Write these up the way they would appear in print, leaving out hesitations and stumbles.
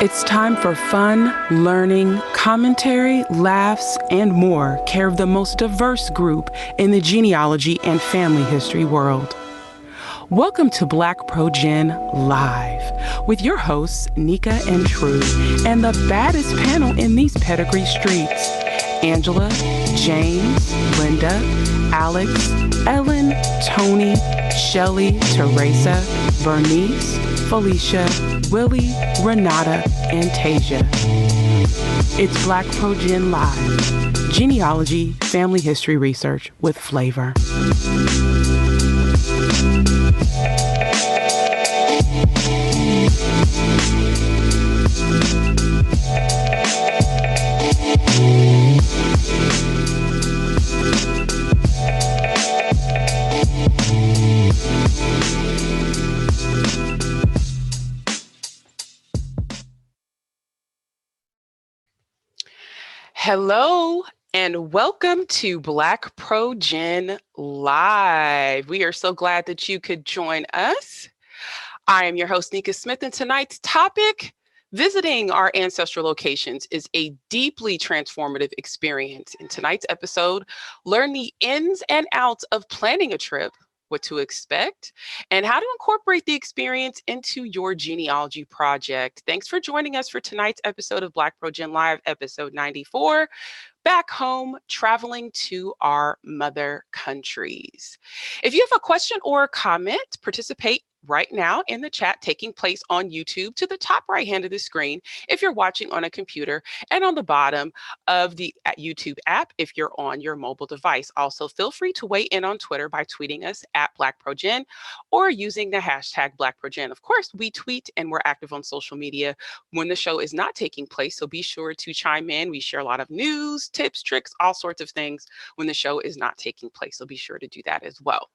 It's time for fun, learning, commentary, laughs, and more. Care of the most diverse group in the genealogy and family history world. Welcome to BlackProGen Live with your hosts, Nika and True, and the baddest panel in these pedigree streets. Angela, James, Linda, Alex, Ellen, Tony, Shelly, Teresa, Bernice, Felicia, Willie, Renata, and Tasia. It's BlackProGen Live, genealogy, family history research with flavor. Hello and welcome to BlackProGen Live. We are so glad that you could join us. I am your host, Nika Smith, and tonight's topic, visiting our ancestral locations, is a deeply transformative experience. In tonight's episode, learn the ins and outs of planning a trip, what to expect, and how to incorporate the experience into your genealogy project. Thanks for joining us for tonight's episode of BlackProGen Live, episode 94, Back Home, Traveling to Our Mother Countries. If you have a question or a comment, participate right now in the chat taking place on YouTube to the top right hand of the screen if you're watching on a computer, and on the bottom of the YouTube app if you're on your mobile device. Also, feel free to weigh in on Twitter by tweeting us at BlackProGen or using the hashtag BlackProGen. Of course, we tweet and we're active on social media when the show is not taking place, so be sure to chime in. We share a lot of news, tips, tricks, all sorts of things when the show is not taking place, so be sure to do that as well.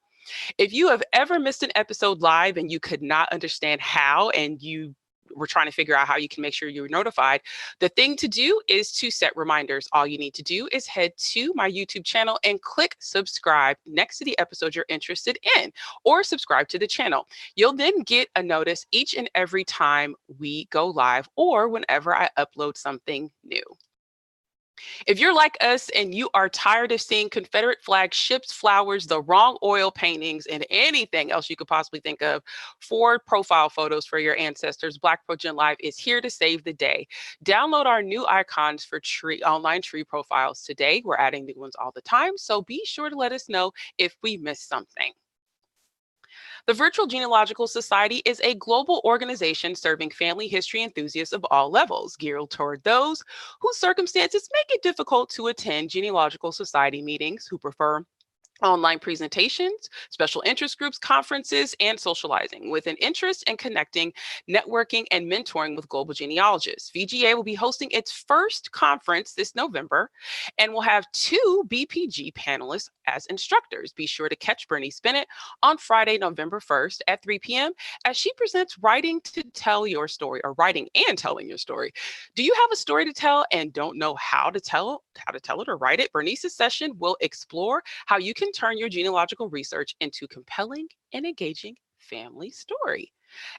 If you have ever missed an episode live and you could not understand how, and you were trying to figure out how you can make sure you're notified, the thing to do is to set reminders. All you need to do is head to my YouTube channel and click subscribe next to the episode you're interested in, or subscribe to the channel. You'll then get a notice each and every time we go live or whenever I upload something new. If you're like us and you are tired of seeing Confederate flag ships, flowers, the wrong oil paintings, and anything else you could possibly think of for profile photos for your ancestors, BlackProGen Live is here to save the day. Download our new icons for online tree profiles today. We're adding new ones all the time, so be sure to let us know if we missed something. The Virtual Genealogical Society is a global organization serving family history enthusiasts of all levels, geared toward those whose circumstances make it difficult to attend genealogical society meetings, who prefer online presentations, special interest groups, conferences, and socializing, with an interest in connecting, networking, and mentoring with global genealogists. VGA will be hosting its first conference this November and will have 2 BPG panelists as instructors. Be sure to catch Bernice Bennett on Friday, November 1st at 3 p.m. as she presents Writing to Tell Your Story, or Writing and Telling Your Story. Do you have a story to tell and don't know how to tell it or write it? Bernice's session will explore how you can turn your genealogical research into compelling and engaging family story.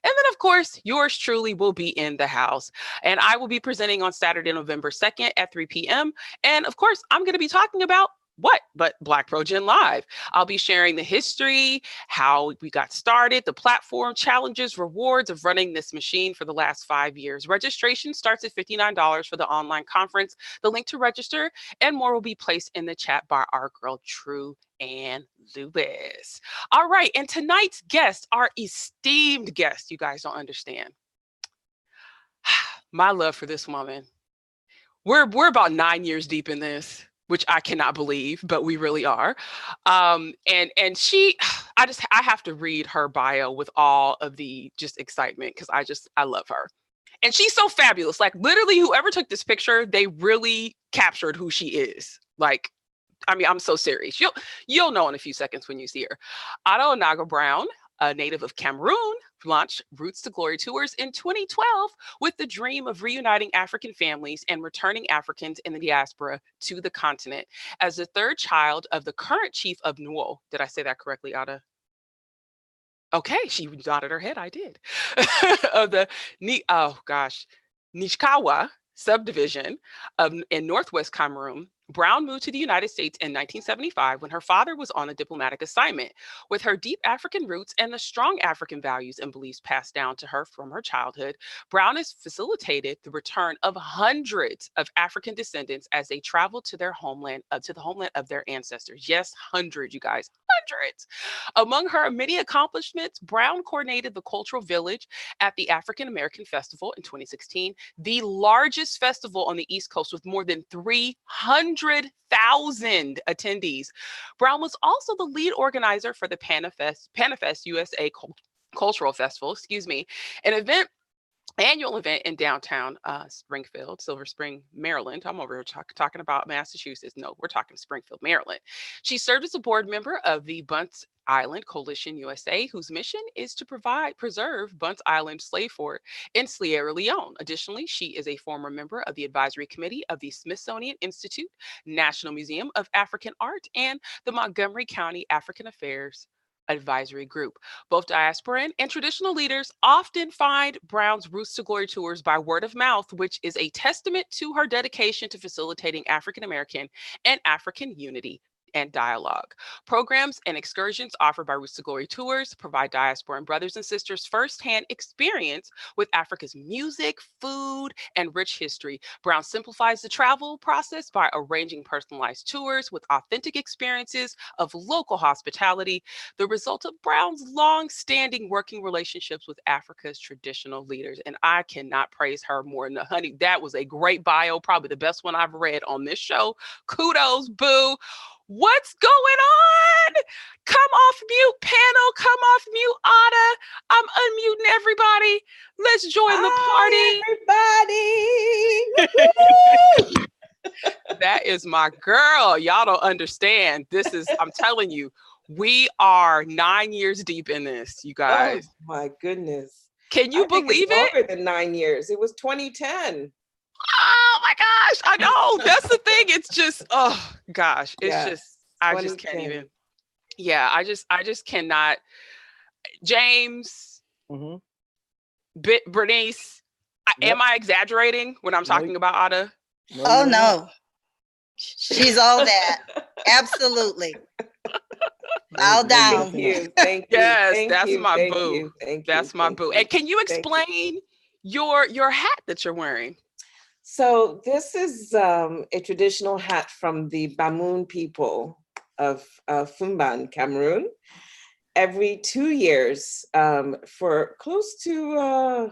And then, of course, yours truly will be in the house. And I will be presenting on Saturday, November 2nd at 3 p.m. And of course, I'm going to be talking about what but BlackProGen Live. I'll be sharing the history, how we got started, the platform, challenges, rewards of running this machine for the last 5 years. Registration starts at $59 for the online conference. The link to register and more will be placed in the chat by our girl, True and Lewis. All right, and tonight's guest, our esteemed guest, you guys don't understand. My love for this woman. We're about 9 years deep in this, which I cannot believe, but we really are. And she, I have to read her bio with all of the just excitement, because I love her. And she's so fabulous. Like, literally, whoever took this picture, they really captured who she is. Like, I mean, I'm so serious. You'll know in a few seconds when you see her. Otto Naga Brown, a native of Cameroon, launched Roots to Glory tours in 2012 with the dream of reuniting African families and returning Africans in the diaspora to the continent. As the third child of the current chief of Nuo, did I say that correctly, Ada? Okay, she nodded her head. I did. Of the oh gosh, Nishkawa subdivision in northwest Cameroon, Brown moved to the United States in 1975 when her father was on a diplomatic assignment. With her deep African roots and the strong African values and beliefs passed down to her from her childhood, Brown has facilitated the return of hundreds of African descendants as they travel to their homeland, to the homeland of their ancestors. Yes, hundreds, you guys, hundreds. Among her many accomplishments, Brown coordinated the cultural village at the African American Festival in 2016, the largest festival on the East Coast with more than 300,000 attendees. Brown was also the lead organizer for the Panifest USA Cultural Festival, an annual event in downtown Springfield, Silver Spring, Maryland. I'm over here talking about Massachusetts. No, we're talking Springfield, Maryland. She served as a board member of the Bunts Island Coalition USA, whose mission is to preserve Bunts Island slave fort in Sierra Leone. Additionally, she is a former member of the advisory committee of the Smithsonian Institute, National Museum of African Art, and the Montgomery County African Affairs Advisory Group. Both diasporan and traditional leaders often find Brown's Roots to Glory tours by word of mouth, which is a testament to her dedication to facilitating African American and African unity and dialogue. Programs and excursions offered by Roots to Glory tours provide diasporan brothers and sisters firsthand experience with Africa's music, food, and rich history. Brown simplifies the travel process by arranging personalized tours with authentic experiences of local hospitality, the result of Brown's long-standing working relationships with Africa's traditional leaders. And I cannot praise her more. No, honey, that was a great bio, probably the best one I've read on this show. Kudos, boo. What's going on? Come off mute, panel. Come off mute, Ada. I'm unmuting everybody. Let's join the party. Everybody. That is my girl. Y'all don't understand. I'm telling you, we are 9 years deep in this, you guys. Oh my goodness. Can you believe it? Longer than 9 years. It was 2010. Oh my gosh, I know. That's the thing. It's just, oh gosh, it's just, I just can't even. Yeah, I just cannot. James, Bernice, am I exaggerating when I'm talking about Ada? No, she's all that. Absolutely. Bow down. Thank you. Thank you. Yes, thank that's you, my thank boo. You, thank that's you, my thank boo. You. And can you explain your hat that you're wearing? So this is a traditional hat from the Bamoun people of Fumban, Cameroon. Every 2 years, for close to,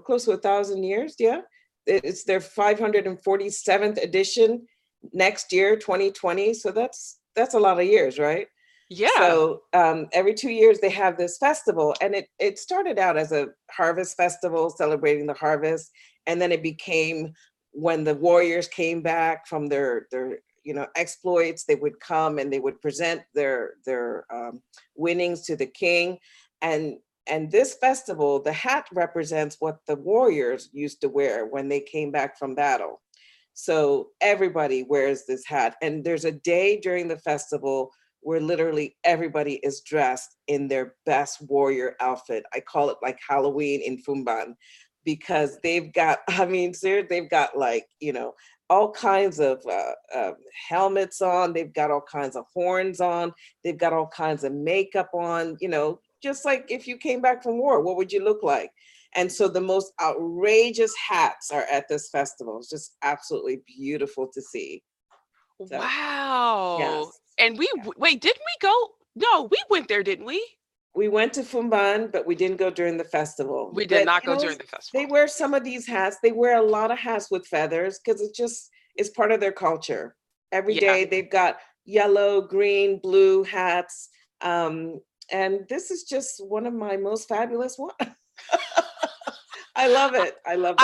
close to 1,000 years, yeah. It's their 547th edition next year, 2020. So that's a lot of years, right? Yeah. So every 2 years they have this festival, and it started out as a harvest festival celebrating the harvest, and then it became when the warriors came back from their exploits, they would come and they would present their winnings to the king, and this festival, the hat represents what the warriors used to wear when they came back from battle. So everybody wears this hat, and there's a day during the festival where literally everybody is dressed in their best warrior outfit. I call it like Halloween in Fumban, because they've got, they've got like, all kinds of helmets on, they've got all kinds of horns on, they've got all kinds of makeup on, just like if you came back from war, what would you look like? And so the most outrageous hats are at this festival. It's just absolutely beautiful to see. So, wow. Yes. And wait, didn't we go? No, we went there, didn't we? We went to Fumban, but we didn't go during the festival. We did not go during the festival. They wear some of these hats. They wear a lot of hats with feathers because it's part of their culture. Every day they've got yellow, green, blue hats. And this is just one of my most fabulous ones. I love it. I love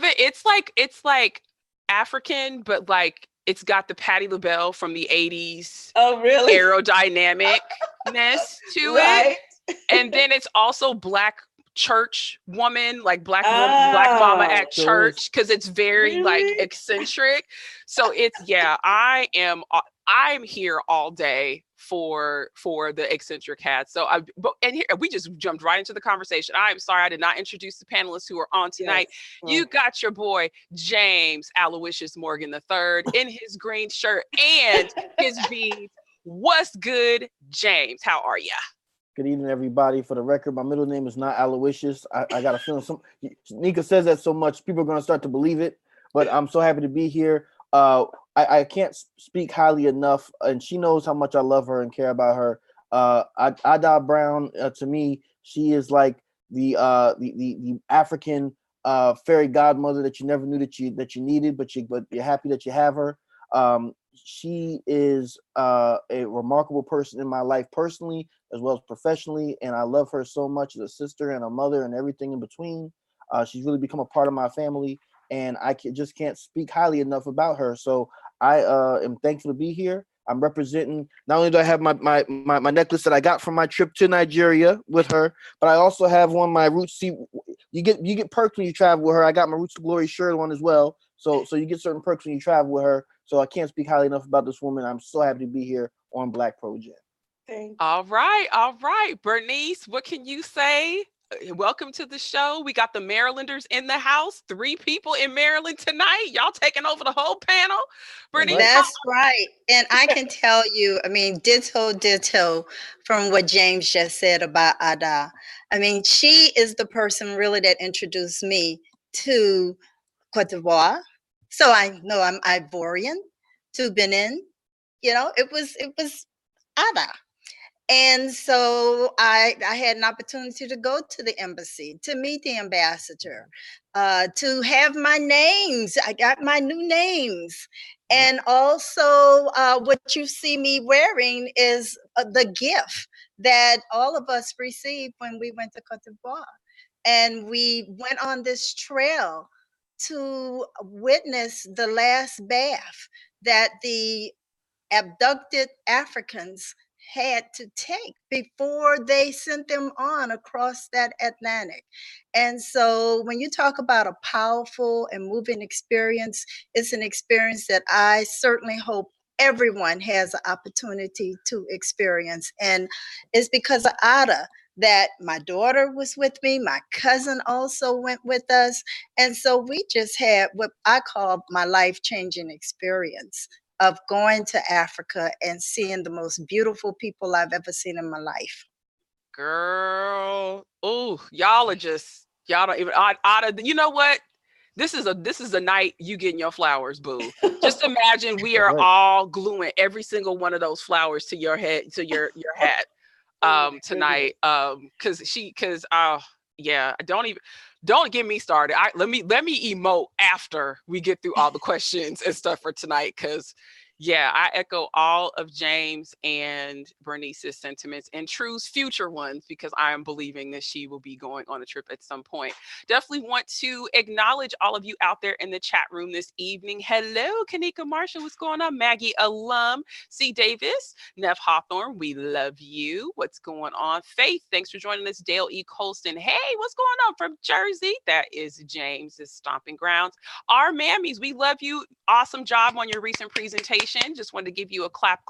it. It's like African, but like it's got the Patti LaBelle from the 80s. Oh, really? Aerodynamicness to it. And then it's also Black church woman, like black mama at church, because it's very like Really? eccentric. So it's I'm here all day for the eccentric hats. So and here we just jumped right into the conversation. I'm sorry I did not introduce the panelists who are on tonight. Yes. You got your boy James Aloysius Morgan III in his green shirt and his beads. What's good, James? How are ya? Good evening, everybody. For the record, my middle name is not Aloysius. I got a feeling Nika says that so much, people are going to start to believe it. But I'm so happy to be here. I can't speak highly enough, and she knows how much I love her and care about her. Ada Brown, to me, she is like the African fairy godmother that you never knew that you needed, but you're happy that you have her. She is a remarkable person in my life personally as well as professionally, and I love her so much as a sister and a mother and everything in between. She's really become a part of my family, and I just can't speak highly enough about her. So I am thankful to be here. I'm representing, not only do I have my necklace that I got from my trip to Nigeria with her, but I also have one, my Roots. See, you get perks when you travel with her. I got my Roots to Glory shirt on as well. So you get certain perks when you travel with her. So I can't speak highly enough about this woman. I'm so happy to be here on BlackProGen. Thanks. All right. Bernice, what can you say? Welcome to the show. We got the Marylanders in the house. 3 people in Maryland tonight. Y'all taking over the whole panel. Bernice, That's right. And I can tell you, I mean, ditto from what James just said about Ada. I mean, she is the person really that introduced me to Cote d'Ivoire. So I know I'm Ivorian, to Benin. It was Ada. And so I had an opportunity to go to the embassy, to meet the ambassador, to have my names. I got my new names. And also what you see me wearing is the gift that all of us received when we went to Cote d'Ivoire. And we went on this trail to witness the last bath that the abducted Africans had to take before they sent them on across that Atlantic. And so when you talk about a powerful and moving experience, it's an experience that I certainly hope everyone has an opportunity to experience. And it's because of Ada that my daughter was with me. My cousin also went with us. And so we just had what I call my life-changing experience of going to Africa and seeing the most beautiful people I've ever seen in my life. girl. Oh, y'all don't even you know what? This is a night you getting your flowers, boo. Just imagine we are all gluing every single one of those flowers to your head, to your hat tonight. Yeah, don't get me started. Let me emote after we get through all the questions and stuff for tonight, because yeah, I echo all of James and Bernice's sentiments and True's future ones, because I am believing that she will be going on a trip at some point. Definitely want to acknowledge all of you out there in the chat room this evening. Hello, Kanika Marshall, what's going on? Maggie Alum, C. Davis, Nev Hawthorne, we love you. What's going on? Faith, thanks for joining us. Dale E. Colston, hey, what's going on from Jersey? That is James's stomping grounds. Our mammies, we love you. Awesome job on your recent presentation. Just wanted to give you a clap.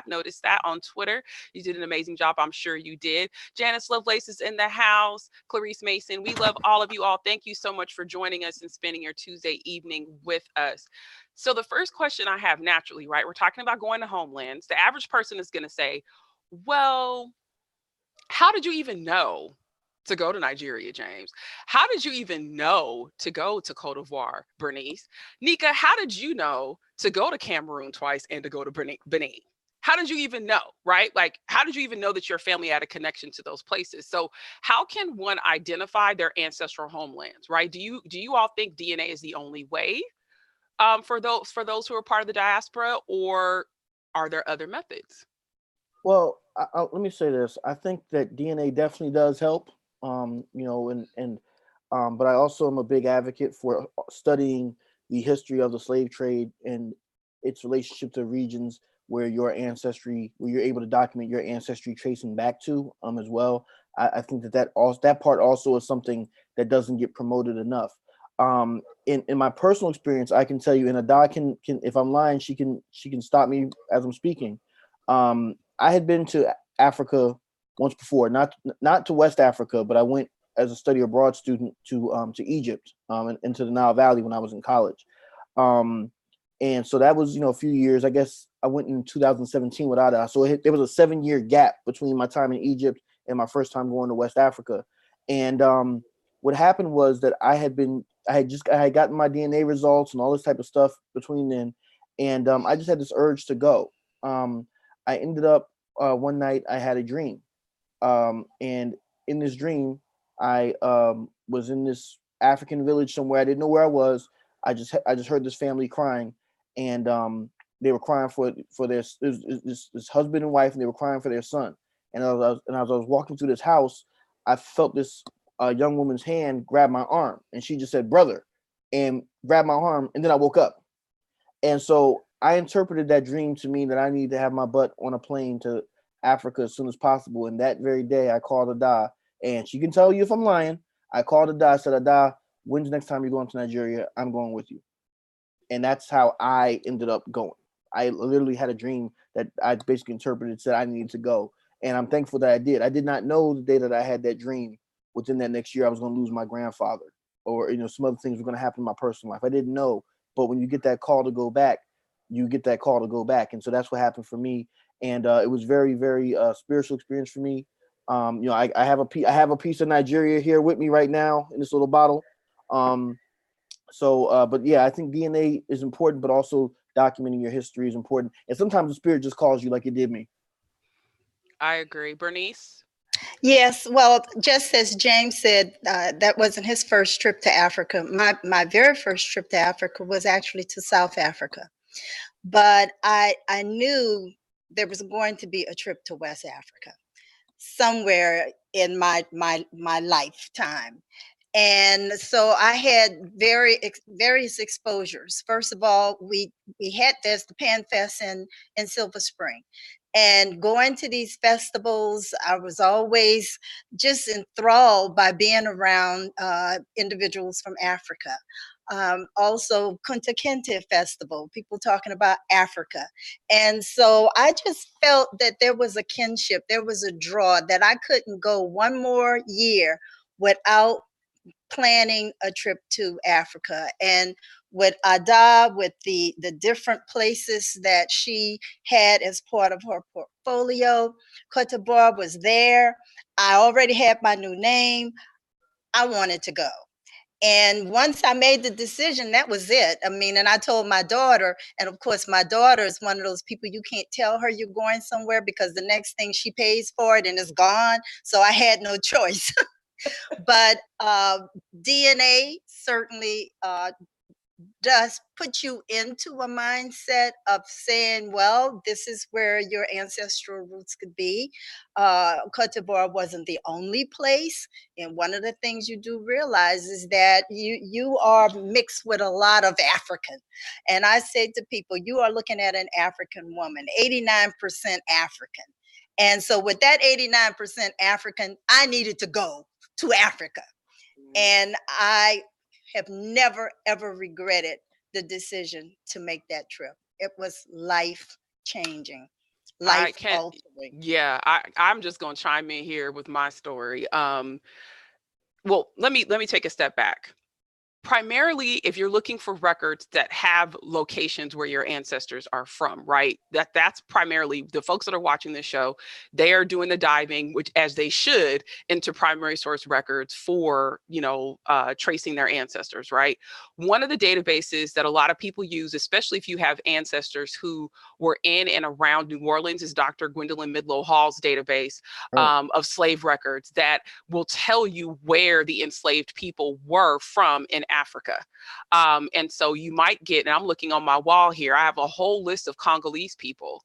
Noticed that on Twitter. You did an amazing job. I'm sure you did. Janice Lovelace is in the house. Clarice Mason, we love all of you all. Thank you so much for joining us and spending your Tuesday evening with us. So the first question I have naturally, right? We're talking about going to homelands. The average person is going to say, well, how did you even know to go to Nigeria, James? How did you even know to go to Cote d'Ivoire, Bernice? Nika, how did you know to go to Cameroon twice and to go to Benin? How did you even know, right? Like, how did you even know that your family had a connection to those places? So how can one identify their ancestral homelands, right? Do you all think DNA is the only way for those who are part of the diaspora, or are there other methods? Well, let me say this. I think that DNA definitely does help. But I also am a big advocate for studying the history of the slave trade and its relationship to regions where you're able to document your ancestry tracing back to as well. I think that part also is something that doesn't get promoted enough. In my personal experience, I can tell you, and Ada can if I'm lying, she can stop me as I'm speaking. I had been to Africa once before, not to West Africa, but I went as a study abroad student to Egypt, and into the Nile Valley when I was in college. And so that was, a few years. I guess I went in 2017 with Ada. So there was a 7-year gap between my time in Egypt and my first time going to West Africa. And what happened was that I had gotten my DNA results and all this type of stuff between then. And I just had this urge to go. I ended up one night I had a dream. And in this dream, I was in this African village somewhere. I didn't know where I was. I just heard this family crying, and they were crying for this husband and wife, and they were crying for their son. And as I was walking through this house, I felt this young woman's hand grab my arm, and she just said, "Brother," and grabbed my arm, and then I woke up. And so I interpreted that dream to mean that I needed to have my butt on a plane to Africa as soon as possible. And that very day, I called Ada, and she can tell you if I'm lying. I called Ada. I said, "Ada, when's the next time you're going to Nigeria? I'm going with you." And that's how I ended up going. I literally had a dream that I basically interpreted, said I needed to go. And I'm thankful that I did. I did not know the day that I had that dream within that next year I was going to lose my grandfather, or some other things were going to happen in my personal life. I didn't know. But when you get that call to go back, you get that call to go back. And so that's what happened for me. And it was very, very spiritual experience for me. I have a piece of Nigeria here with me right now in this little bottle. But yeah, I think DNA is important, but also documenting your history is important. And sometimes the spirit just calls you, like it did me. I agree. Bernice? Yes, well, just as James said, that wasn't his first trip to Africa. My very first trip to Africa was actually to South Africa. But I knew there was going to be a trip to West Africa somewhere in my lifetime. And so I had various exposures. First of all, we had the Pan Fest in Silver Spring. And going to these festivals, I was always just enthralled by being around individuals from Africa. Also, Kunta Kinte Festival, people talking about Africa. And so I just felt that there was a kinship, there was a draw, that I couldn't go one more year without planning a trip to Africa. And with Ada, with the different places that she had as part of her portfolio, Cote d'Ivoire was there. I already had my new name. I wanted to go. And once I made the decision, that was it. I mean, and I told my daughter, and of course, my daughter is one of those people you can't tell her you're going somewhere, because the next thing she pays for it and it's gone. So I had no choice. But DNA certainly does put you into a mindset of saying, well, this is where your ancestral roots could be. Cote d'Ivoire wasn't the only place. And one of the things you do realize is that you are mixed with a lot of African. And I say to people, you are looking at an African woman, 89% African. And so with that 89% African, I needed to go to Africa. And I have never, ever regretted the decision to make that trip. It was life changing, life altering. Yeah, I'm just going to chime in here with my story. Well, let me take a step back. Primarily, if you're looking for records that have locations where your ancestors are from, right? That's primarily the folks that are watching this show. They are doing the diving, which as they should, into primary source records for, tracing their ancestors, right? One of the databases that a lot of people use, especially if you have ancestors who were in and around New Orleans, is Dr. Gwendolyn Midlow Hall's database of slave records that will tell you where the enslaved people were from in Africa. And so you might get, and I'm looking on my wall here, I have a whole list of Congolese people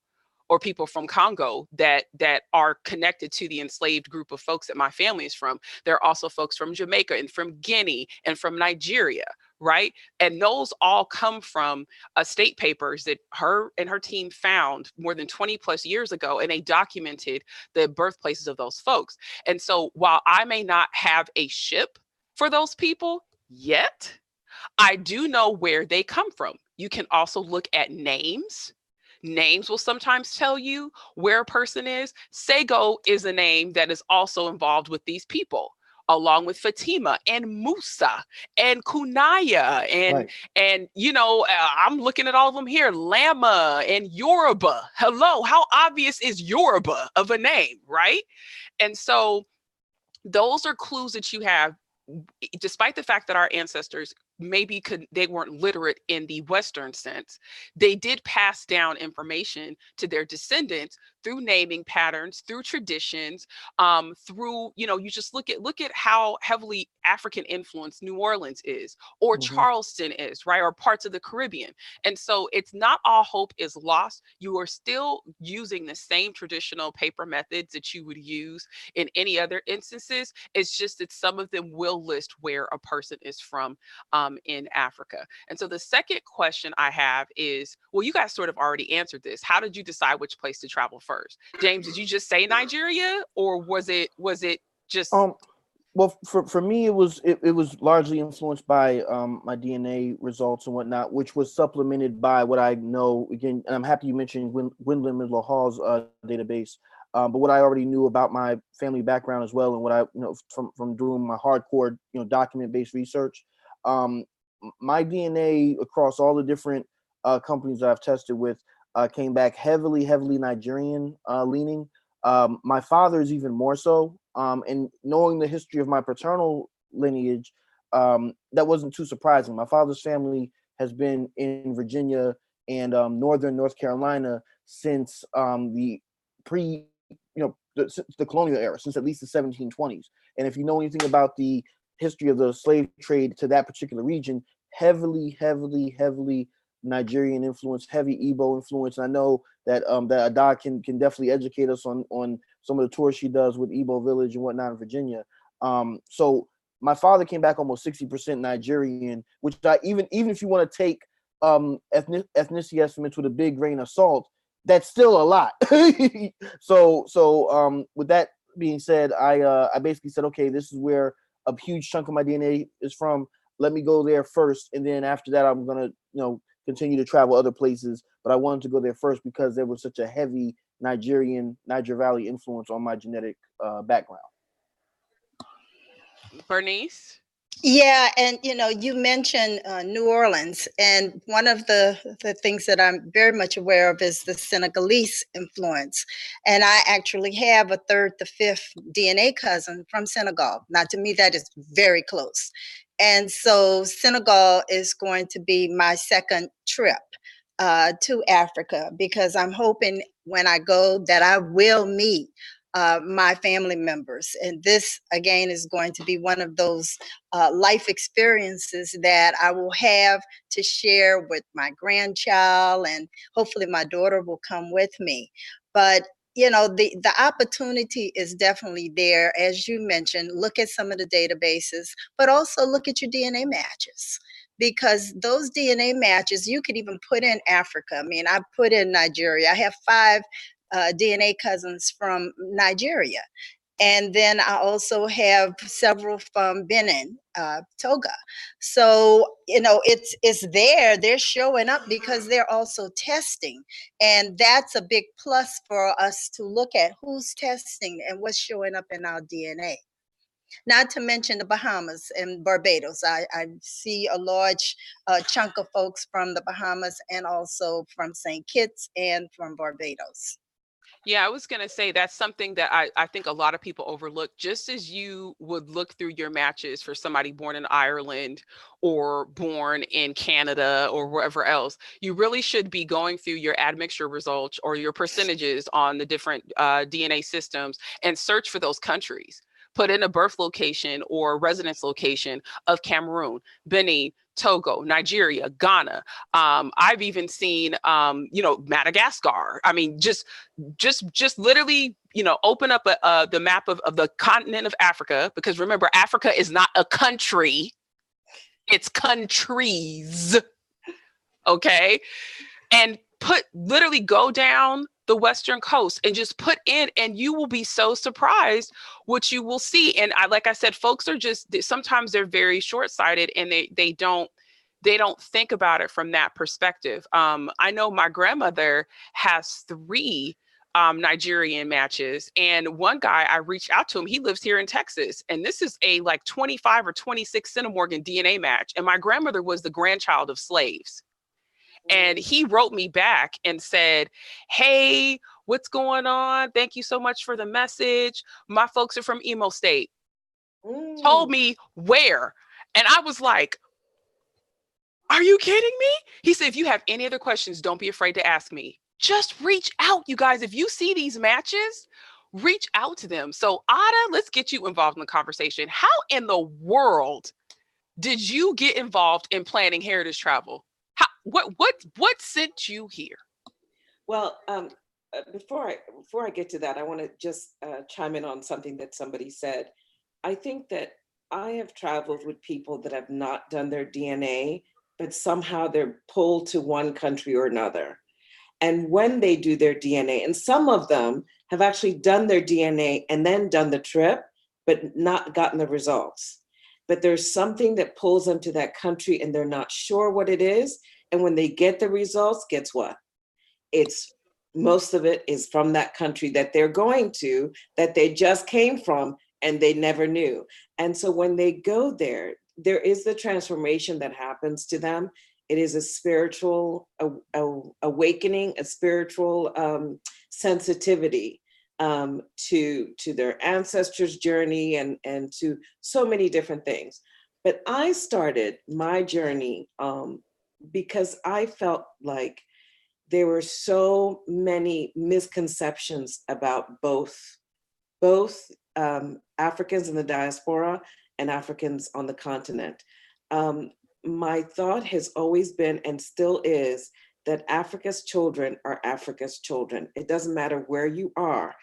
or people from Congo that are connected to the enslaved group of folks that my family is from. There are also folks from Jamaica and from Guinea and from Nigeria, right? And those all come from state papers that her and her team found more than 20 plus years ago, and they documented the birthplaces of those folks. And so while I may not have a ship for those people yet, I do know where they come from. You can also look at names. Names will sometimes tell you where a person is. Sego is a name that is also involved with these people, along with Fatima and Musa and Kunaya and I'm looking at all of them here. Lama and Yoruba. Hello, how obvious is Yoruba of a name, right? And so those are clues that you have, despite the fact that our ancestors maybe they weren't literate in the Western sense, they did pass down information to their descendants through naming patterns, through traditions, through, you just look at how heavily African influenced New Orleans is, or Charleston is, right? Or parts of the Caribbean. And so it's not all hope is lost. You are still using the same traditional paper methods that you would use in any other instances. It's just that some of them will list where a person is from in Africa. And so the second question I have is, well, you guys sort of already answered this. How did you decide which place to travel first? James, did you just say Nigeria, or was it just well, for me, it was largely influenced by my DNA results and whatnot, which was supplemented by what I know. Again, and I'm happy you mentioned Windland Midler Hall's database. But what I already knew about my family background as well, and what I from doing my hardcore document-based research, my DNA across all the different companies that I've tested with came back heavily Nigerian leaning. My father is even more so. And knowing the history of my paternal lineage, that wasn't too surprising. My father's family has been in Virginia and northern North Carolina since the the colonial era, since at least the 1720s. And if you know anything about the history of the slave trade to that particular region, heavily Nigerian influence, heavy Igbo influence. And I know that that Ada can definitely educate us on some of the tours she does with Igbo Village and whatnot in Virginia. So my father came back almost 60% Nigerian, which even if you want to take ethnicity estimates with a big grain of salt, that's still a lot. So with that being said, I basically said, okay, this is where a huge chunk of my DNA is from. Let me go there first, and then after that, I'm gonna continue to travel other places. But I wanted to go there first because there was such a heavy Niger Valley influence on my genetic background. Bernice? Yeah, and you mentioned New Orleans, and one of the things that I'm very much aware of is the Senegalese influence. And I actually have a third to fifth DNA cousin from Senegal. Now, to me, that is very close. And so Senegal is going to be my second trip to Africa, because I'm hoping when I go that I will meet my family members. And this, again, is going to be one of those life experiences that I will have to share with my grandchild, and hopefully my daughter will come with me. But the opportunity is definitely there. As you mentioned, look at some of the databases, but also look at your DNA matches, because those DNA matches, you could even put in Africa. I mean, I put in Nigeria. I have 5 DNA cousins from Nigeria. And then I also have several from Benin, Togo. So, it's there. They're showing up because they're also testing. And that's a big plus for us to look at who's testing and what's showing up in our DNA. Not to mention the Bahamas and Barbados. I see a large chunk of folks from the Bahamas, and also from St. Kitts and from Barbados. Yeah, I was going to say that's something that I think a lot of people overlook. Just as you would look through your matches for somebody born in Ireland or born in Canada or wherever else, you really should be going through your admixture results or your percentages on the different DNA systems and search for those countries. Put in a birth location or residence location of Cameroon, Benin, Togo, Nigeria, Ghana. I've even seen, Madagascar. I mean, just literally, open up the map of the continent of Africa, because remember, Africa is not a country. It's countries. Okay. And literally go down the Western coast and just put in, and you will be so surprised what you will see. And like I said, folks are sometimes they're very short-sighted, and they don't think about it from that perspective. I know my grandmother has 3 Nigerian matches, and one guy, I reached out to him. He lives here in Texas, and this is a like 25 or 26 centimorgan DNA match. And my grandmother was the grandchild of slaves. And he wrote me back and said, "Hey, what's going on? Thank you so much for the message. My folks are from Imo State." Told me where. And I was like, "Are you kidding me?" He said, "If you have any other questions, don't be afraid to ask me. Just reach out, you guys. If you see these matches, reach out to them." So, Ada, let's get you involved in the conversation. How in the world did you get involved in planning heritage travel? What sent you here? Well, before I get to that, I want to just chime in on something that somebody said. I think that I have traveled with people that have not done their DNA, but somehow they're pulled to one country or another. And when they do their DNA, and some of them have actually done their DNA and then done the trip, but not gotten the results. But there's something that pulls them to that country and they're not sure what it is. And when they get the results, guess what? It's most of it is from that country that they're going to, that they just came from and they never knew. And so when they go there, there is the transformation that happens to them. It is a spiritual awakening, a spiritual sensitivity to their ancestors' journey and to so many different things. But I started my journey because I felt like there were so many misconceptions about both Africans in the diaspora and Africans on the continent. My thought has always been and still is that Africa's children are Africa's children. It doesn't matter where you are,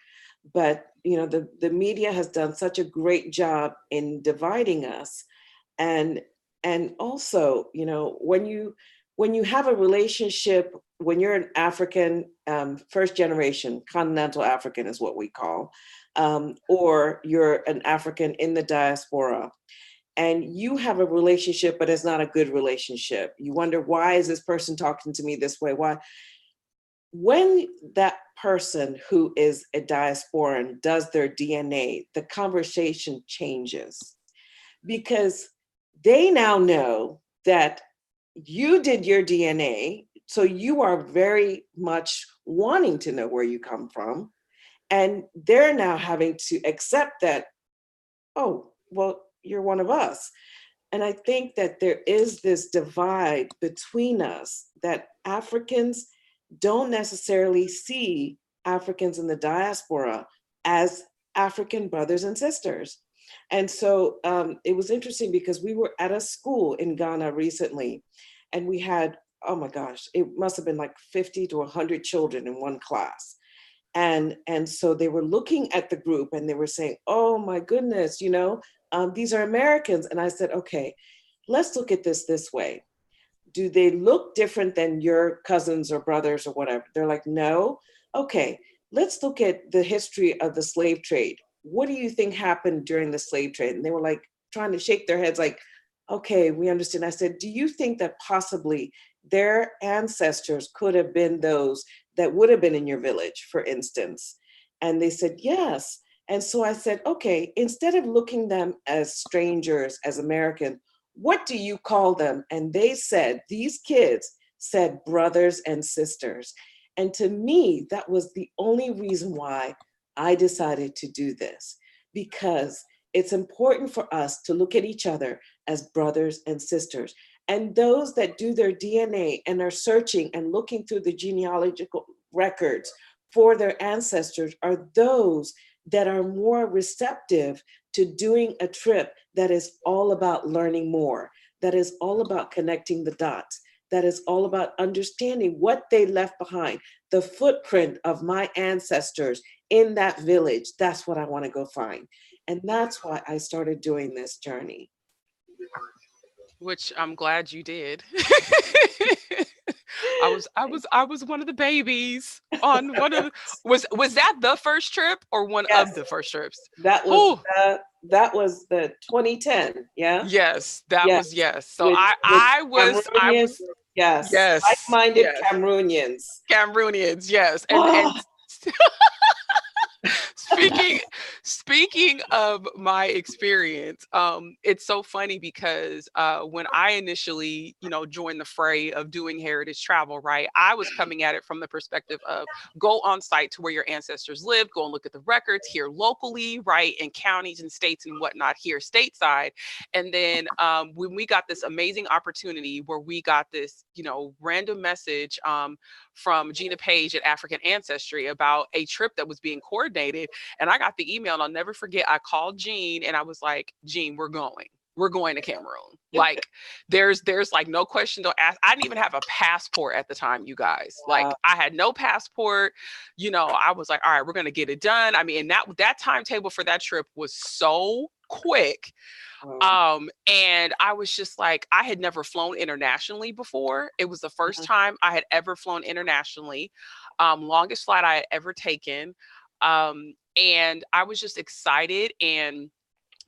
but the media has done such a great job in dividing us, and also when you have a relationship, when you're an African, first generation, continental African is what we call, or you're an African in the diaspora, and you have a relationship, but it's not a good relationship. You wonder, why is this person talking to me this way? Why? When that person who is a diasporan does their DNA, the conversation changes because they now know that you did your DNA, so you are very much wanting to know where you come from. And they're now having to accept that, oh, well, you're one of us. And I think that there is this divide between us, that Africans don't necessarily see Africans in the diaspora as African brothers and sisters. And so it was interesting because we were at a school in Ghana recently, and we had, oh my gosh, it must have been like 50 to 100 children in one class. And so they were looking at the group and they were saying, oh my goodness, these are Americans. And I said, okay, let's look at this way. Do they look different than your cousins or brothers or whatever? They're like, no. Okay, let's look at the history of the slave trade. What do you think happened during the slave trade? And they were like trying to shake their heads like, okay, we understand. I said, do you think that possibly their ancestors could have been those that would have been in your village, for instance? And they said, yes. And so I said, okay, instead of looking them as strangers, as American, what do you call them? And they said, these kids said brothers and sisters. And to me, that was the only reason why I decided to do this, because it's important for us to look at each other as brothers and sisters. And those that do their DNA and are searching and looking through the genealogical records for their ancestors are those that are more receptive to doing a trip that is all about learning more, that is all about connecting the dots, that is all about understanding what they left behind, the footprint of my ancestors in that village. That's what I want to go find. And that's why I started doing this journey. which I'm glad you did. I was one of the babies on one of the, was that the first trip or one of Yes, the first trips? that was Who? that was the 2010. Yeah. Yes, that Yes. was yes. So With with I Cameroonians. was Yes. yes, Like-minded yes. Cameroonians. Cameroonians, yes. And Oh, speaking speaking of my experience, it's so funny because when I initially, joined the fray of doing heritage travel, right, I was coming at it from the perspective of go on site to where your ancestors lived, go and look at the records here locally, right, in counties and states and whatnot here stateside. And then when we got this amazing opportunity where we got this, random message from Gina Page at African Ancestry about a trip that was being coordinated. And I got the email, and I'll never forget. I called Jean and I was like, Jean, we're going. We're going to Cameroon. Like there's like no question to ask. I didn't even have a passport at the time, you guys. Like I had no passport. I was like, all right, we're gonna get it done. I mean, and that timetable for that trip was so quick. And I was just like, I had never flown internationally before. It was the first time I had ever flown internationally. Longest flight I had ever taken. And I was just excited. And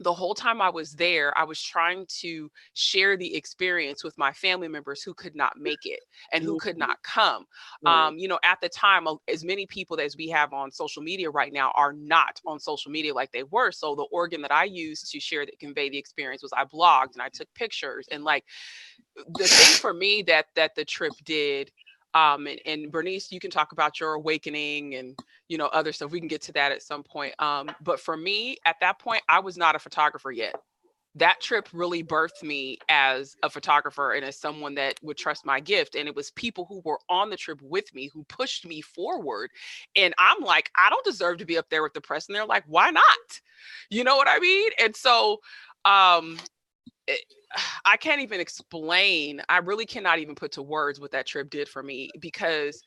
the whole time I was there, I was trying to share the experience with my family members who could not make it and who could not come. right. At the time, as many people as we have on social media right now are not on social media like they were. So the organ that I used to share that convey the experience was I blogged and I took pictures. And like the thing for me that the trip did, and Bernice, you can talk about your awakening and other stuff. We can get to that at some point. But for me, at that point, I was not a photographer yet. That trip really birthed me as a photographer and as someone that would trust my gift. And it was people who were on the trip with me who pushed me forward. And I'm like, I don't deserve to be up there with the press. And they're like, why not? You know what I mean? And so I can't even explain. I really cannot even put to words what that trip did for me, because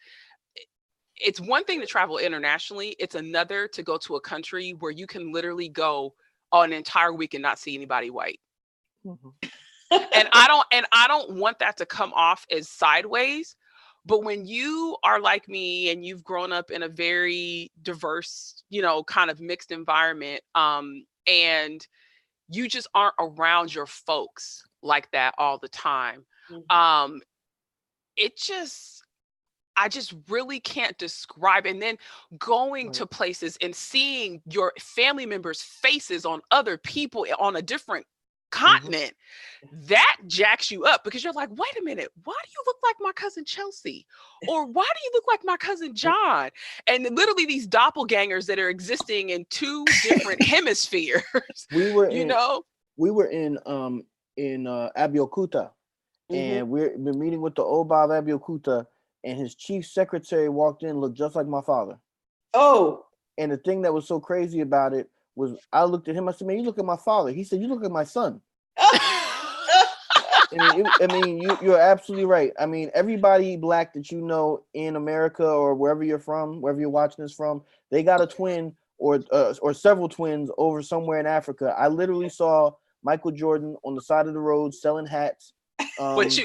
it's one thing to travel internationally. It's another to go to a country where you can literally go on an entire week and not see anybody white. And I don't want that to come off as sideways. But when you are like me and you've grown up in a very diverse, kind of mixed environment, and you just aren't around your folks like that all the time. It just, I just really can't describe. And then going to places and seeing your family members' faces on other people on a different continent, that jacks you up, because you're like, wait a minute, why do you look like my cousin Chelsea? Or why do you look like my cousin John? And literally these doppelgangers that are existing in two different hemispheres. We were in Abeokuta, and we've been meeting with the Oba of Abeokuta, and his chief secretary walked in, looked just like my father. Oh. And the thing that was so crazy about it was I looked at him, I said, man, you look at my father. He said, you look at my son. You're absolutely right. I mean, everybody Black that you know in America or wherever you're from, wherever you're watching this from, they got a twin or several twins over somewhere in Africa. I literally saw Michael Jordan on the side of the road selling hats. What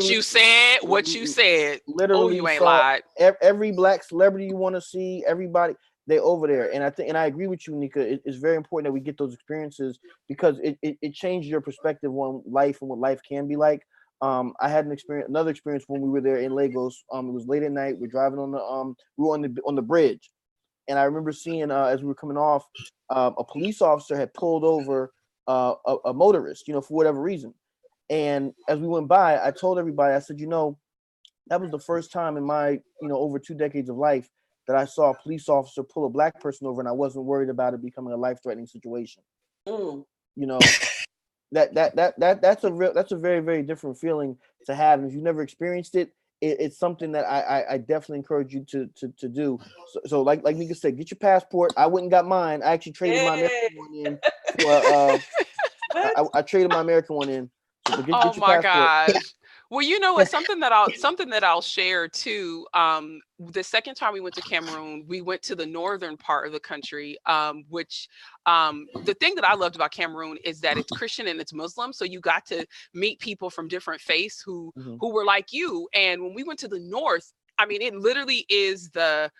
you said. Literally, you ain't saw lied. Every Black celebrity you want to see, everybody, they over there. And I agree with you, Nika. It's very important that we get those experiences, because it changed your perspective on life and what life can be like. I had another experience when we were there in Lagos. It was late at night. We're driving on the bridge, and I remember seeing as we were coming off, a police officer had pulled over a motorist, for whatever reason. And as we went by, I told everybody, I said, that was the first time in my, over 2 decades of life that I saw a police officer pull a Black person over, and I wasn't worried about it becoming a life-threatening situation. That's a very, very different feeling to have. And if you've never experienced it, it's something that I definitely encourage you to do. So like Nika said, get your passport. I went and got mine. I actually traded my American one in. I traded my American one in. So get your my passport. gosh. Well, you know, it's something that I'll share too. The second time we went to Cameroon, we went to the northern part of the country, which the thing that I loved about Cameroon is that it's Christian and it's Muslim, so you got to meet people from different faiths who were like you. And when we went to the north, I mean, it literally is the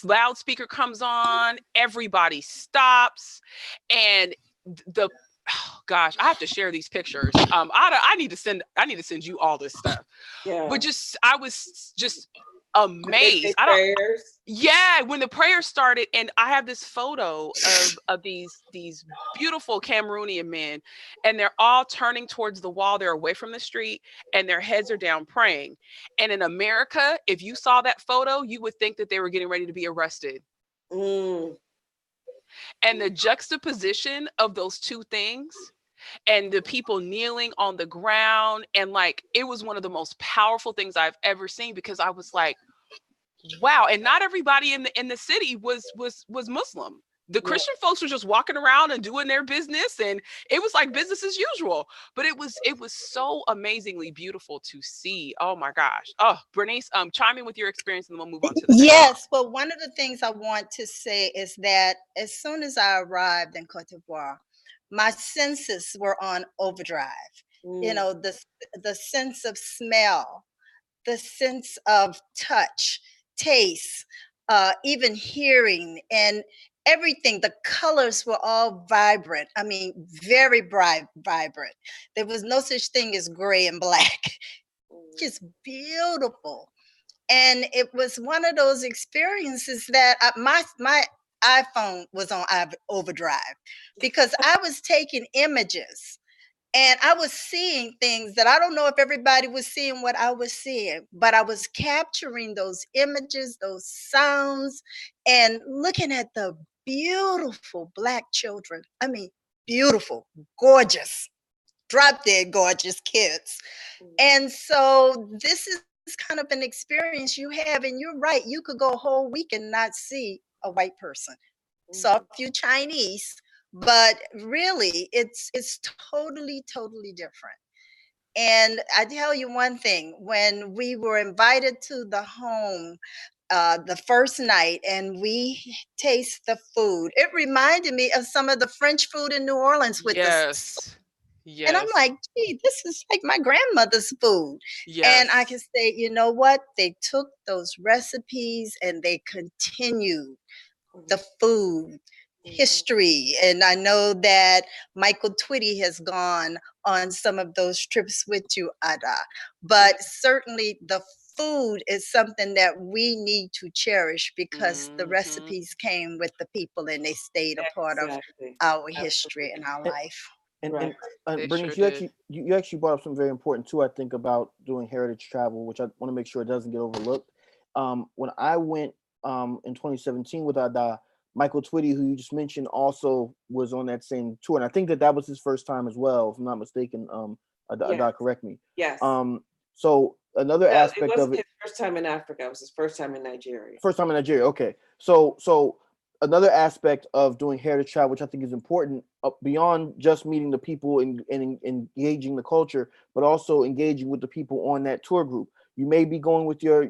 loudspeaker comes on, everybody stops, and the oh gosh, I have to share these pictures. I need to send you all this stuff. Yeah. But I was just They say amazed. prayers. Yeah, when the prayer started, and I have this photo of these beautiful Cameroonian men, and they're all turning towards the wall. They're away from the street, and their heads are down praying. And in America, if you saw that photo, you would think that they were getting ready to be arrested. Mm. And the juxtaposition of those two things, and the people kneeling on the ground, and like, it was one of the most powerful things I've ever seen, because I was like, wow. And not everybody in the city was Muslim. The Christian folks were just walking around and doing their business, and it was like business as usual. But it was so amazingly beautiful to see. Oh my gosh. Oh, Bernice, chime in with your experience, and then we'll move on to the next Yes, well, one of the things I want to say is that as soon as I arrived in Cote d'Ivoire, my senses were on overdrive. You know, the sense of smell, the sense of touch, taste, even hearing, and everything. The colors were all vibrant. I mean, very bright, vibrant. There was no such thing as gray and black. Just beautiful. And it was one of those experiences that my iPhone was on overdrive, because I was taking images and I was seeing things that I don't know if everybody was seeing what I was seeing, but I was capturing those images, those sounds, and looking at the beautiful Black children. I mean, beautiful, gorgeous, drop dead gorgeous kids. And so this is kind of an experience you have, and you're right, you could go a whole week and not see a white person. Saw a few Chinese, but really it's totally different. And I tell you one thing, when we were invited to the home the first night and we taste the food, it reminded me of some of the French food in New Orleans with Yes. and I'm like, gee, this is like my grandmother's food. And I can say, you know what? They took those recipes and they continued the food history. And I know that Michael Twitty has gone on some of those trips with you, Ada. But certainly the food is something that we need to cherish, because the recipes came with the people and they stayed a part of our history and our life. And Bernice, you actually brought up something very important too, I think, about doing heritage travel, which I want to make sure it doesn't get overlooked. When I went in 2017 with Ada, Michael Twitty, who you just mentioned, also was on that same tour, and I think that was his first time as well, if I'm not mistaken. Ada, correct me. Yes. So another aspect of it. His first time in Africa. It was his first time in Nigeria. First time in Nigeria. Okay. So another aspect of doing heritage travel, which I think is important, beyond just meeting the people and engaging the culture, but also engaging with the people on that tour group. You may be going with your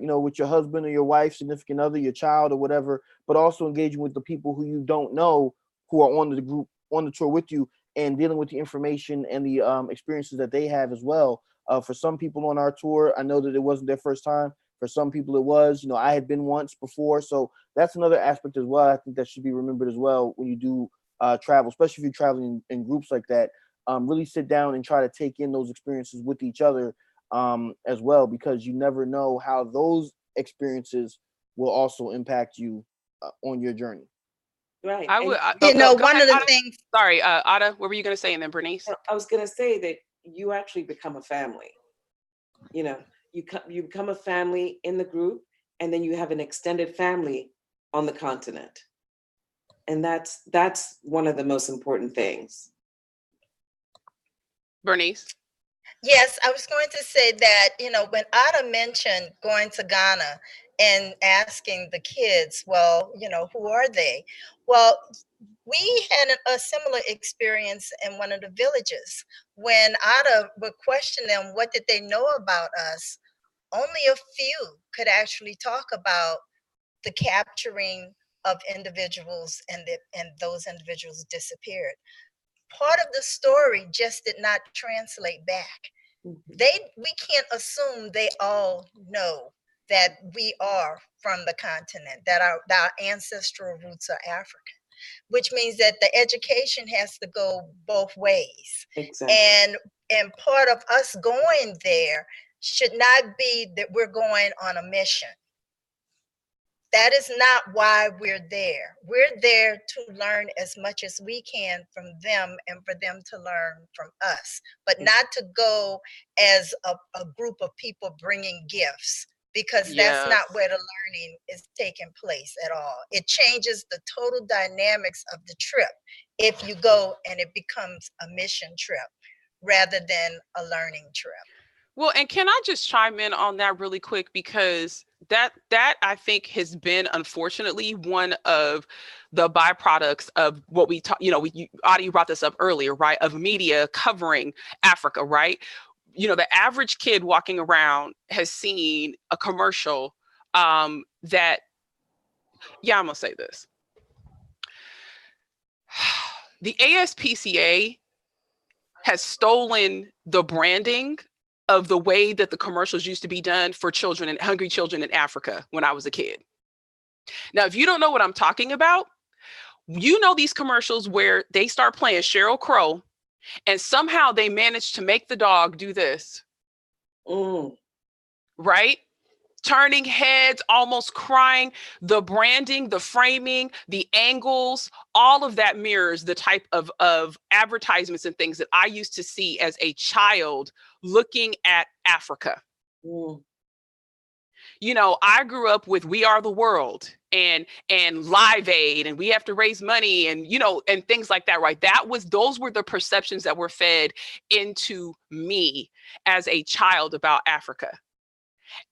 husband or your wife, significant other, your child or whatever, but also engaging with the people who you don't know, who are on the group, on the tour with you, and dealing with the information and the experiences that they have as well. For some people on our tour, I know that it wasn't their first time. For some people it was. I had been once before. So that's another aspect as well. I think that should be remembered as well when you do travel, especially if you're traveling in groups like that. Really sit down and try to take in those experiences with each other as well, because you never know how those experiences will also impact you on your journey. Right. One of the things. Sorry, Ada, what were you going to say? And then Bernice. I was going to say that you actually become a family. You become a family in the group, and then you have an extended family on the continent. And that's one of the most important things. Bernice? Yes, I was going to say that, when Ada mentioned going to Ghana and asking the kids, well, who are they? Well, We had a similar experience in one of the villages when Ada would question them, what did they know about us? Only a few could actually talk about the capturing of individuals, and those individuals disappeared. Part of the story just did not translate back. We can't assume they all know that we are from the continent, that our ancestral roots are African, which means that the education has to go both ways. Exactly. And part of us going there should not be that we're going on a mission. That is not why we're there. We're there to learn as much as we can from them and for them to learn from us, but not to go as a group of people bringing gifts, because that's not where the learning is taking place at all. It changes the total dynamics of the trip if you go and it becomes a mission trip rather than a learning trip. Well, and can I just chime in on that really quick? Because that I think has been, unfortunately, one of the byproducts of what we talk, Adi, you brought this up earlier, right? Of media covering Africa, right? The average kid walking around has seen a commercial that, I'm gonna say this. The ASPCA has stolen the branding of the way that the commercials used to be done for children and hungry children in Africa when I was a kid. Now, if you don't know what I'm talking about, these commercials where they start playing Sheryl Crow and somehow they manage to make the dog do this, right? Turning heads, almost crying. The branding, the framing, the angles, all of that mirrors the type of advertisements and things that I used to see as a child looking at Africa. I grew up with We Are the World and Live Aid, and we have to raise money, and and things like that, right? Those were the perceptions that were fed into me as a child about Africa.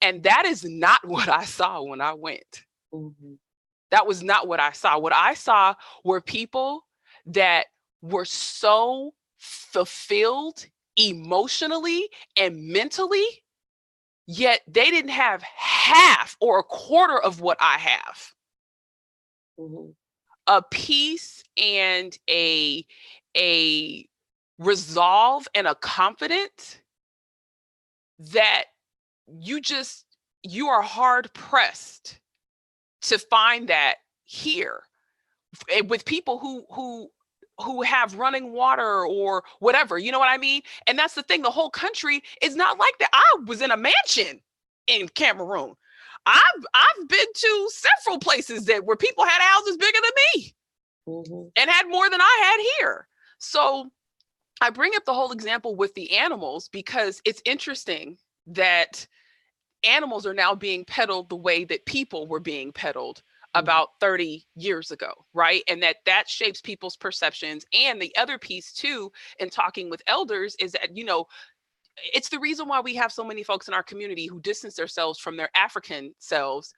And that is not what I saw when I went. That was not what I saw. What I saw were people that were so fulfilled emotionally and mentally, yet they didn't have half or a quarter of what I have. A peace and a resolve and a confidence that you are hard pressed to find that here with people who have running water or whatever, you know what I mean? And that's the thing, the whole country is not like that. I was in a mansion in Cameroon. I've been to several places where people had houses bigger than me and had more than I had here. So I bring up the whole example with the animals because it's interesting that animals are now being peddled the way that people were being peddled about 30 years ago, right? And that shapes people's perceptions. And the other piece too, in talking with elders, is that, it's the reason why we have so many folks in our community who distance themselves from their African selves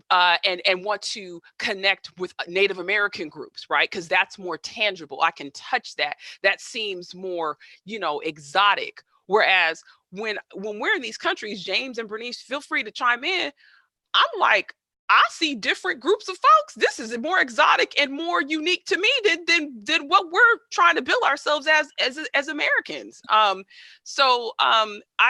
and want to connect with Native American groups, right? Because that's more tangible. I can touch that. That seems more, exotic. Whereas when we're in these countries, James and Bernice, feel free to chime in. I'm like, I see different groups of folks. This is more exotic and more unique to me than what we're trying to build ourselves as Americans. I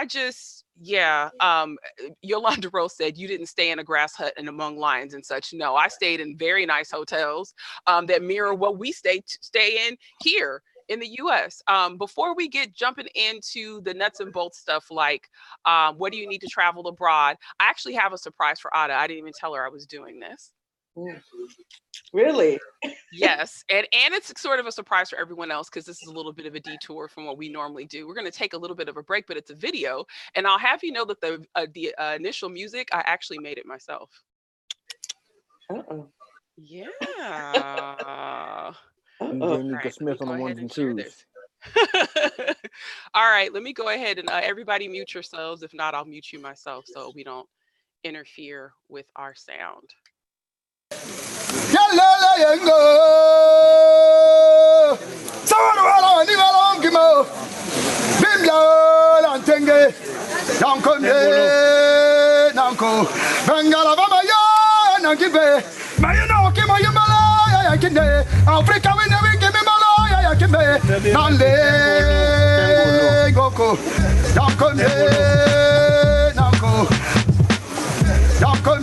just, Yolanda Rose said you didn't stay in a grass hut and among lions and such. No, I stayed in very nice hotels that mirror what we stay in here in the US. Before we get jumping into the nuts and bolts stuff, like what do you need to travel abroad? I actually have a surprise for Ada. I didn't even tell her I was doing this. Really? Yes. And it's sort of a surprise for everyone else because this is a little bit of a detour from what we normally do. We're going to take a little bit of a break, but it's a video. And I'll have you know that the initial music, I actually made it myself. Yeah. DJ Nika Smith on the ones and twos. All right, let me go ahead and everybody mute yourselves. If not, I'll mute you myself so we don't interfere with our sound. Kimo, Bimla, Antenge, Nanko, Nanko, Bangala, Nankibe, Mayano, Kimo, Yamala, Yakinde, Africa, we never give me Malaya, Yakinde, Nande, Goko, Nanko, Nanko, Nanko,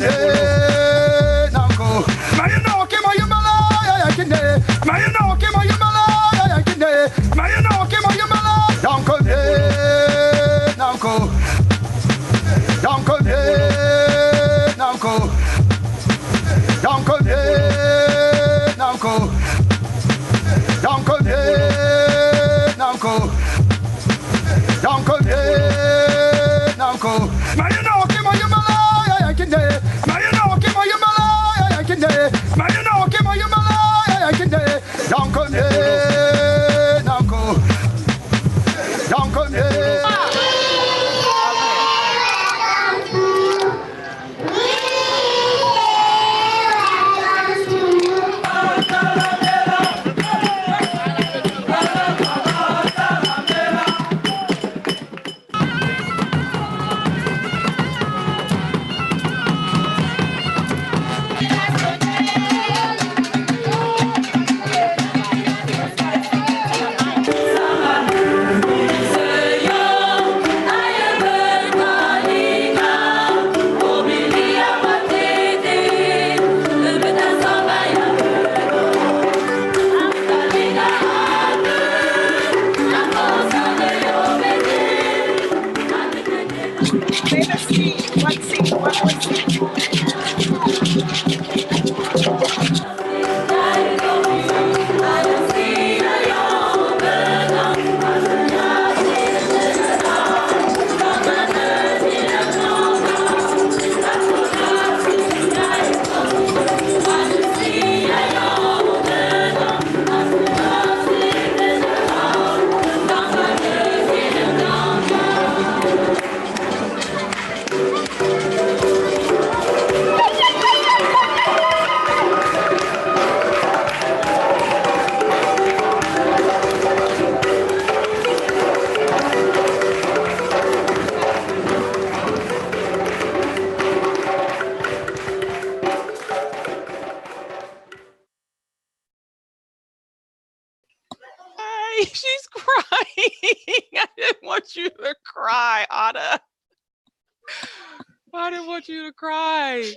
Nanko, Mayano, Kimo, Yamala, Yakinde, Mayano, Kimo, Yamala, Yakinde, Mayano, Kimo, Yamala, Nanko, Nanko, Nanko, Nanko, Nanko, Nanko, Nanko, Nanko, Nanko, Nanko, Mayano, Kimo, Yamala, Yakinde, Mayano, Kimo, Yamala, Yakinde, Mayano, Kimo, Yamala, Yakinde, Nanko, Nanko, Nanko, She's crying. I didn't want you to cry, Ada. I didn't want you to cry.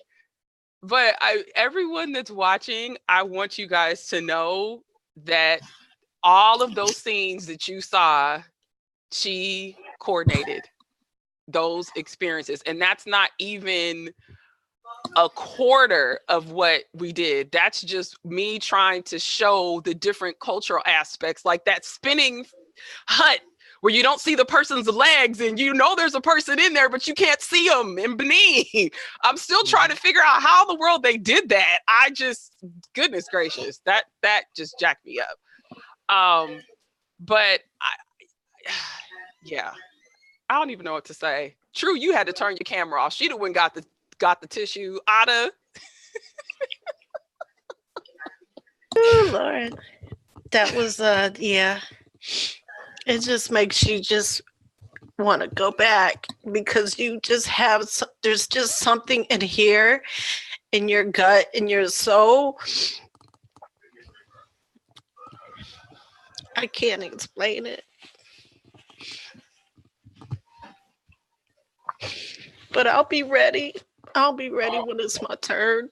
But everyone that's watching, I want you guys to know that all of those scenes that you saw, she coordinated those experiences. And that's not even a quarter of what we did. That's just me trying to show the different cultural aspects, like that spinning hut where you don't see the person's legs and you know there's a person in there, but you can't see them in beneath. I'm still trying to figure out how in the world they did that. I just, goodness gracious, that just jacked me up. But yeah, I don't even know what to say. True, you had to turn your camera off. She'd have went got the tissue. Ada. Oh Lord, that was yeah. It just makes you just want to go back because you just have there's just something in here, in your gut, in your soul. I can't explain it. But I'll be ready. I'll be ready when it's my turn.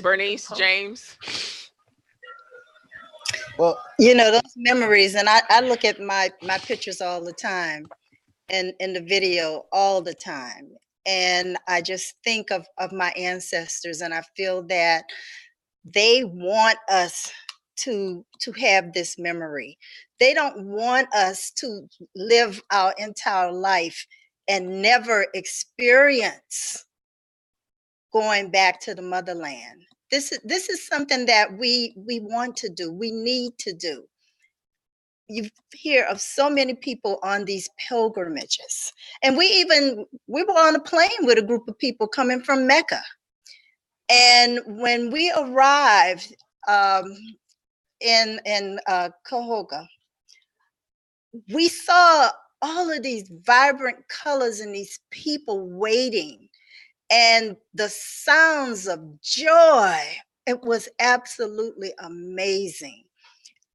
Bernice, James. Well, you know, those memories, and I look at my pictures all the time and in the video all the time. And I just think of my ancestors, and I feel that they want us to have this memory. They don't want us to live our entire life and never experience going back to the motherland. This is something that we want to do, we need to do. you hear of so many people on these pilgrimages. And we were on a plane with a group of people coming from Mecca. And when we arrived in Cahoga, we saw all of these vibrant colors and these people waiting and the sounds of joy. It was absolutely amazing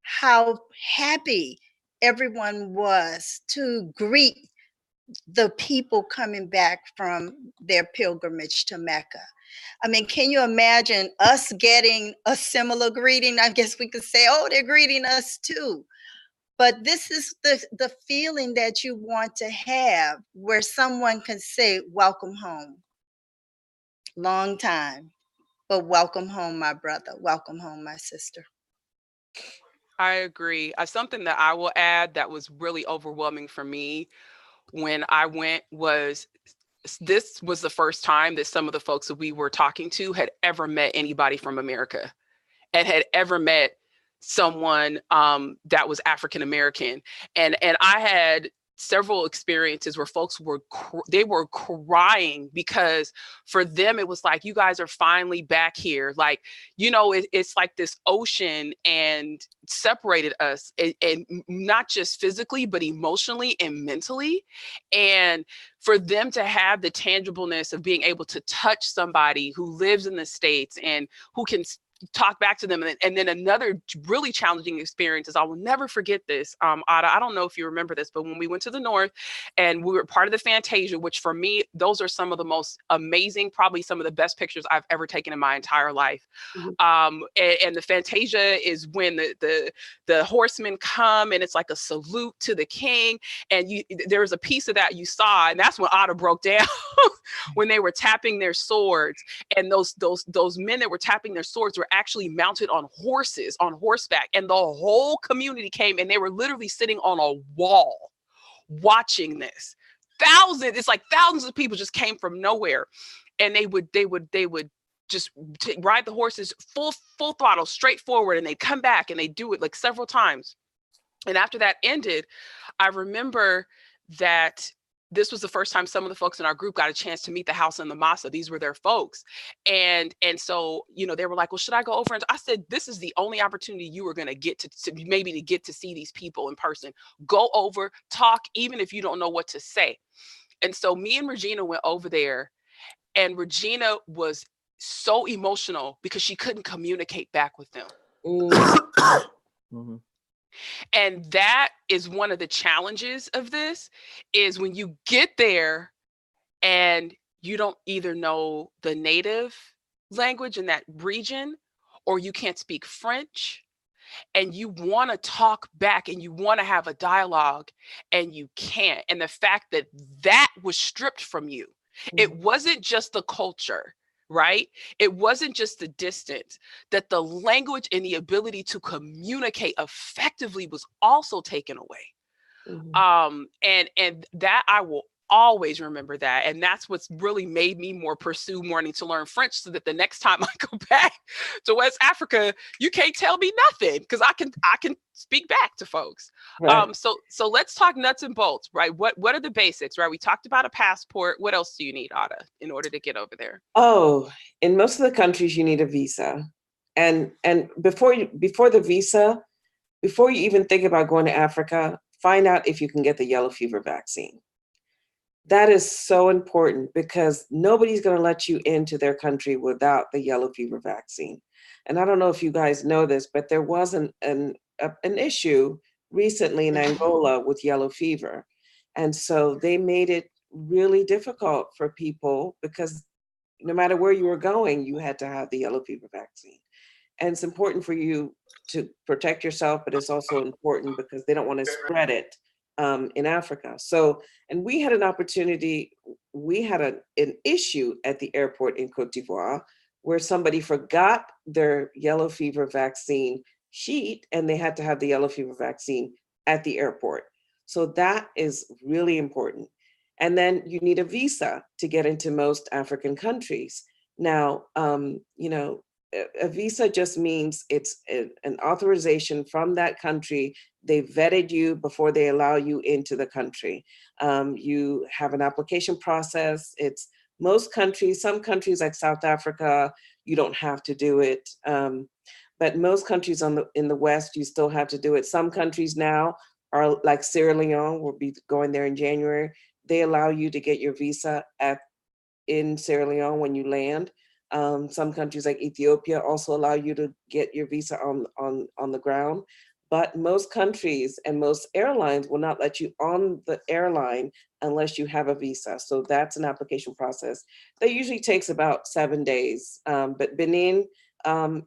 how happy everyone was to greet the people coming back from their pilgrimage to Mecca. I mean, can you imagine us getting a similar greeting? I guess we could say, oh, they're greeting us too. But this is the feeling that you want to have, where someone can say, welcome home. Long time, but welcome home, my brother. Welcome home, my sister. I agree. Something that I will add that was really overwhelming for me when I went was this was the first time that some of the folks that we were talking to had ever met anybody from America and had ever met someone that was African American. And I had several experiences where folks were crying because for them it was like, you guys are finally back here. Like, you know, it's like this ocean and separated us, and not just physically, but emotionally and mentally. And for them to have the tangibleness of being able to touch somebody who lives in the States and who can talk back to them. And then another really challenging experience is, I will never forget this. Ada, I don't know if you remember this, but when we went to the North and we were part of the Fantasia, which for me, those are some of the most amazing, probably some of the best pictures I've ever taken in my entire life. And the Fantasia is when the horsemen come and it's like a salute to the king. And there's a piece of that you saw, and that's when Ada broke down when they were tapping their swords. And those men that were tapping their swords were actually mounted on horses, on horseback. And the whole community came and they were literally sitting on a wall watching this. It's like thousands of people just came from nowhere. And they would just ride the horses full throttle straight forward, and they'd come back and they'd do it like several times. And after that ended, I remember that this was the first time some of the folks in our group got a chance to meet the House and the Masa. These were their folks. And so, you know, they were like, well, should I go over? And I said, this is the only opportunity you are going to get to get to see these people in person. Go over, talk, even if you don't know what to say. And so me and Regina went over there, and Regina was so emotional because she couldn't communicate back with them. Mm-hmm. And that is one of the challenges of this, is when you get there and you don't either know the native language in that region, or you can't speak French, and you want to talk back and you want to have a dialogue and you can't. And the fact that that was stripped from you, it wasn't just the culture, right? It wasn't just the distance, that the language and the ability to communicate effectively was also taken away. And that I will always remember that. And that's what's really made me pursue wanting to learn French, so that the next time I go back to West Africa, you can't tell me nothing, because I can speak back to folks. Right. So let's talk nuts and bolts, right? What are the basics, right? We talked about a passport. What else do you need, Ada, in order to get over there? Oh, in most of the countries, you need a visa. And before the visa, before you even think about going to Africa, find out if you can get the yellow fever vaccine. That is so important, because nobody's going to let you into their country without the yellow fever vaccine. And I don't know if you guys know this, but there was an issue recently in Angola with yellow fever. And so they made it really difficult for people, because no matter where you were going, you had to have the yellow fever vaccine. And it's important for you to protect yourself, but it's also important because they don't want to spread it in Africa. So, and we had an opportunity, we had an issue at the airport in Cote d'Ivoire where somebody forgot their yellow fever vaccine sheet, and they had to have the yellow fever vaccine at the airport. So that is really important. And then you need a visa to get into most African countries. Now, you know, a visa just means it's an authorization from that country. They vetted you before they allow you into the country. You have an application process. It's most countries, some countries like South Africa, you don't have to do it. But most countries in the West, you still have to do it. Some countries now are like Sierra Leone, we'll be going there in January. They allow you to get your visa in Sierra Leone when you land. Some countries like Ethiopia also allow you to get your visa on the ground. But most countries and most airlines will not let you on the airline unless you have a visa. So that's an application process that usually takes about 7 days. But Benin,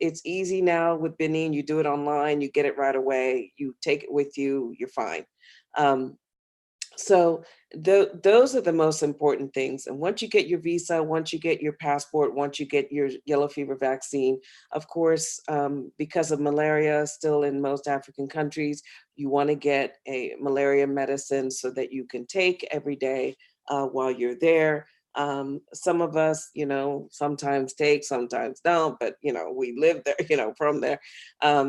it's easy now with Benin. You do it online, you get it right away, you take it with you, you're fine. So those are the most important things. And once you get your visa, once you get your passport, once you get your yellow fever vaccine, of course, because of malaria still in most African countries, you want to get a malaria medicine so that you can take every day while you're there. Some of us, sometimes take, sometimes don't, but, we live there, from there.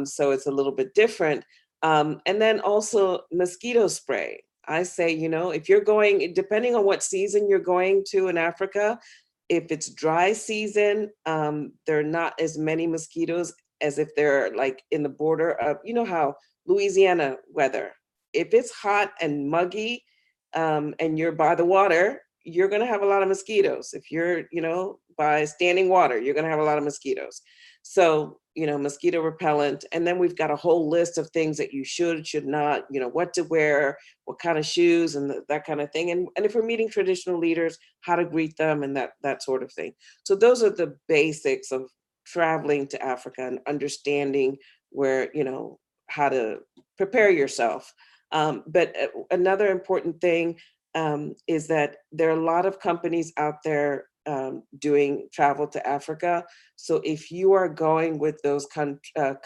So it's a little bit different. And then also mosquito spray. I say, if you're going, depending on what season you're going to in Africa, if it's dry season, there are not as many mosquitoes as if they're like in the border of, how Louisiana weather. If it's hot and muggy and you're by the water, you're going to have a lot of mosquitoes. If you're, by standing water, you're going to have a lot of mosquitoes. So, mosquito repellent. And then we've got a whole list of things that you should not, what to wear, what kind of shoes and that kind of thing. And if we're meeting traditional leaders, how to greet them and that sort of thing. So those are the basics of traveling to Africa and understanding where, how to prepare yourself. But another important thing is that there are a lot of companies out there doing travel to Africa. So if you are going with those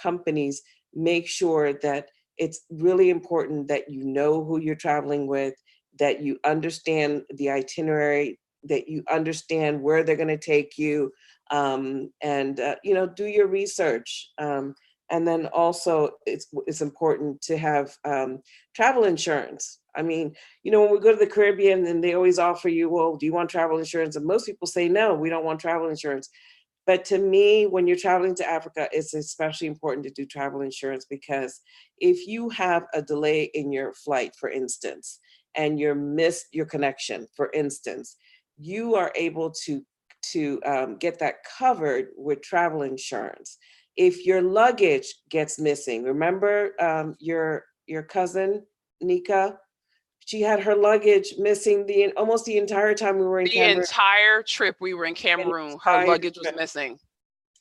companies, make sure that it's really important that you know who you're traveling with, that you understand the itinerary, that you understand where they're going to take you, and do your research. And then also it's important to have travel insurance. I mean, when we go to the Caribbean and they always offer you, well, do you want travel insurance? And most people say, no, we don't want travel insurance. But to me, when you're traveling to Africa, it's especially important to do travel insurance, because if you have a delay in your flight, for instance, and you missed your connection, for instance, you are able to get that covered with travel insurance. If your luggage gets missing, remember your cousin, Nika? She had her luggage missing almost the entire time we were in Cameroon. The entire trip we were in Cameroon, her luggage was missing.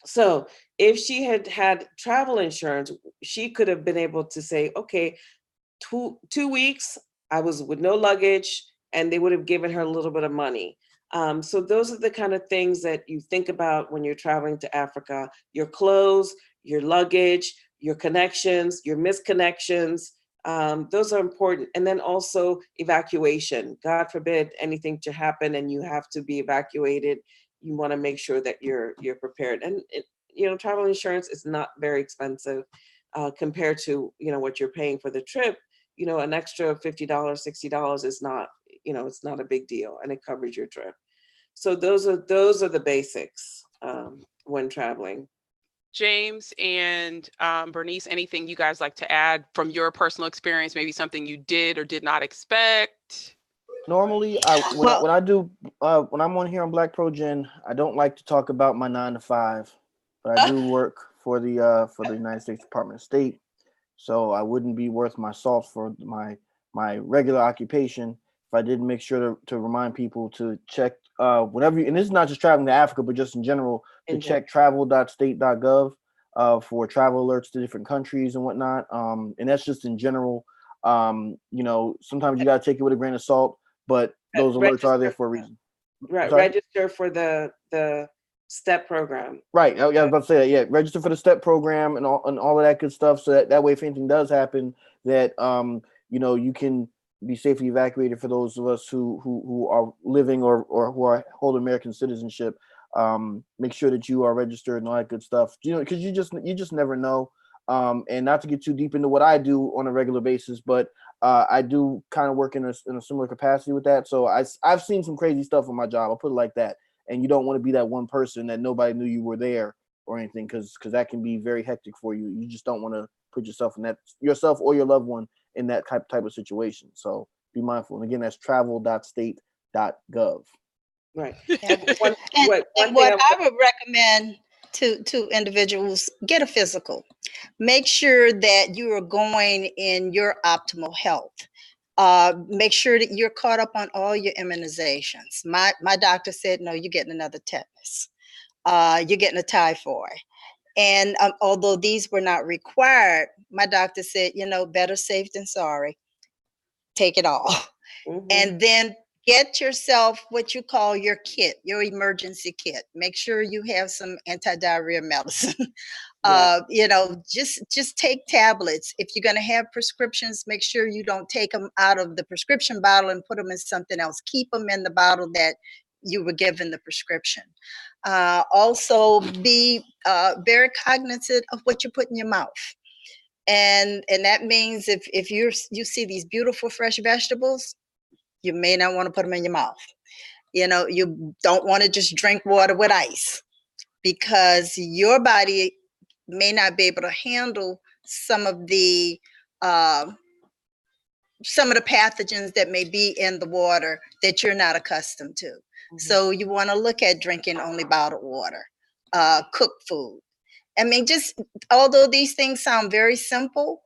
So if she had had travel insurance, she could have been able to say, okay, 2 weeks, I was with no luggage, and they would have given her a little bit of money. So those are the kind of things that you think about when you're traveling to Africa: your clothes, your luggage, your connections, your misconnections. Those are important. And then also evacuation. God forbid anything to happen and you have to be evacuated. You want to make sure that you're prepared. And travel insurance is not very expensive compared to what you're paying for the trip. An extra $50, $60 is not, it's not a big deal, and it covers your trip. So those are the basics when traveling. James and Bernice, anything you guys like to add from your personal experience? Maybe something you did or did not expect? Normally, when I'm on here on BlackProGen, I don't like to talk about my 9 to 5, but I do work for the United States Department of State, so I wouldn't be worth my salt for my regular occupation if I didn't make sure to remind people to check whenever and this is not just traveling to Africa, but just in general, to check travel.state.gov for travel alerts to different countries and whatnot. And that's just in general. Sometimes you got to take it with a grain of salt, but those alerts are there for a reason. Right. Register for the STEP program. Right. I was about to say that. Yeah. Register for the STEP program and all of that good stuff. So that way, if anything does happen, that you can be safely evacuated. For those of us who are living or who hold American citizenship, Make sure that you are registered and all that good stuff. You know, because you just never know. And not to get too deep into what I do on a regular basis, but I do kind of work in a similar capacity with that. So I've seen some crazy stuff on my job. I'll put it like that. And you don't want to be that one person that nobody knew you were there or anything, because that can be very hectic for you. You just don't want to put yourself or your loved one in that type of situation. So be mindful. And again, that's travel.state.gov. Right. And One what thing I would recommend to individuals, get a physical. Make sure that you are going in your optimal health. Make sure that you're caught up on all your immunizations. My doctor said, no, you're getting another tetanus. You're getting a typhoid. And although these were not required, my doctor said, better safe than sorry. Take it all. Mm-hmm. And then get yourself what you call your kit, your emergency kit. Make sure you have some anti-diarrhea medicine. Just take tablets. If you're going to have prescriptions, make sure you don't take them out of the prescription bottle and put them in something else. Keep them in the bottle that you were given the prescription. Also be very cognizant of what you put in your mouth. And that means if you see these beautiful fresh vegetables, you may not want to put them in your mouth. You don't want to just drink water with ice, because your body may not be able to handle some of the pathogens that may be in the water that you're not accustomed to. Mm-hmm. So you want to look at drinking only bottled water, cooked food. I mean, just although these things sound very simple,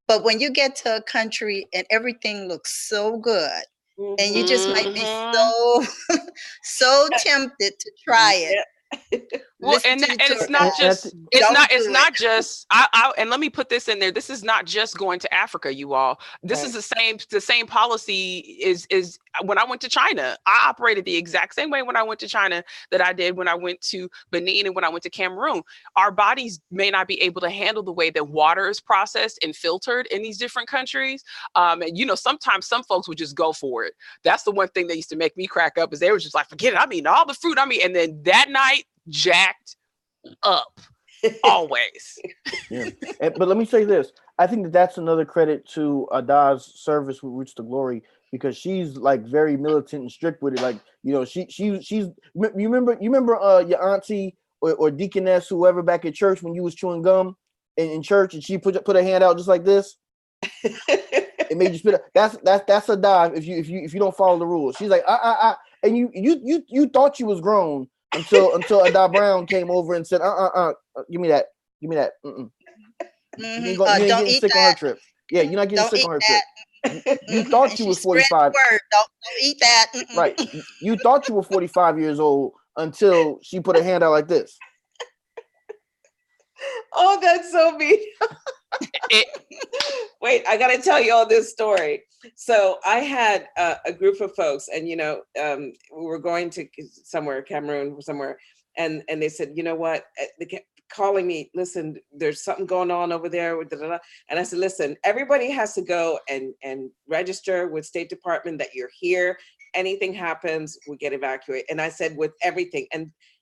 but when you get to a country and everything looks so good, and you just might be so tempted to try it. Well, and it's not just and let me put this in there. This is not just going to Africa, you all. This is the same policy is when I went to China. I operated the exact same way when I went to China that I did when I went to Benin and when I went to Cameroon. Our bodies may not be able to handle the way that water is processed and filtered in these different countries. And sometimes some folks would just go for it. That's the one thing that used to make me crack up, is they were just like, forget it. I mean, all the fruit. And then that night, jacked up always. Yeah. But let me say this. I think that's another credit to Ada's service with Roots to Glory, because she's like very militant and strict with it. Like, she's you remember your auntie or deaconess, whoever, back at church when you was chewing gum in church, and she put her hand out just like this. It made you spit. That's a dive if you don't follow the rules. She's like, and you thought you was grown until Ada Brown came over and said, give me that. Mm-mm. Mm-hmm. You ain't getting sick on her trip. Yeah, you're not getting sick on her trip. You thought you was 45. Don't eat that. Mm-mm. Right. You thought you were 45 years old until she put her hand out like this. Oh, that's so mean. Wait, I got to tell you all this story. So I had a group of folks, and we were going to somewhere, Cameroon, somewhere, and they said, you know what? They kept calling me. Listen, there's something going on over there. And I said, listen, everybody has to go and register with State Department that you're here. Anything happens, we get evacuated. And I said, with everything,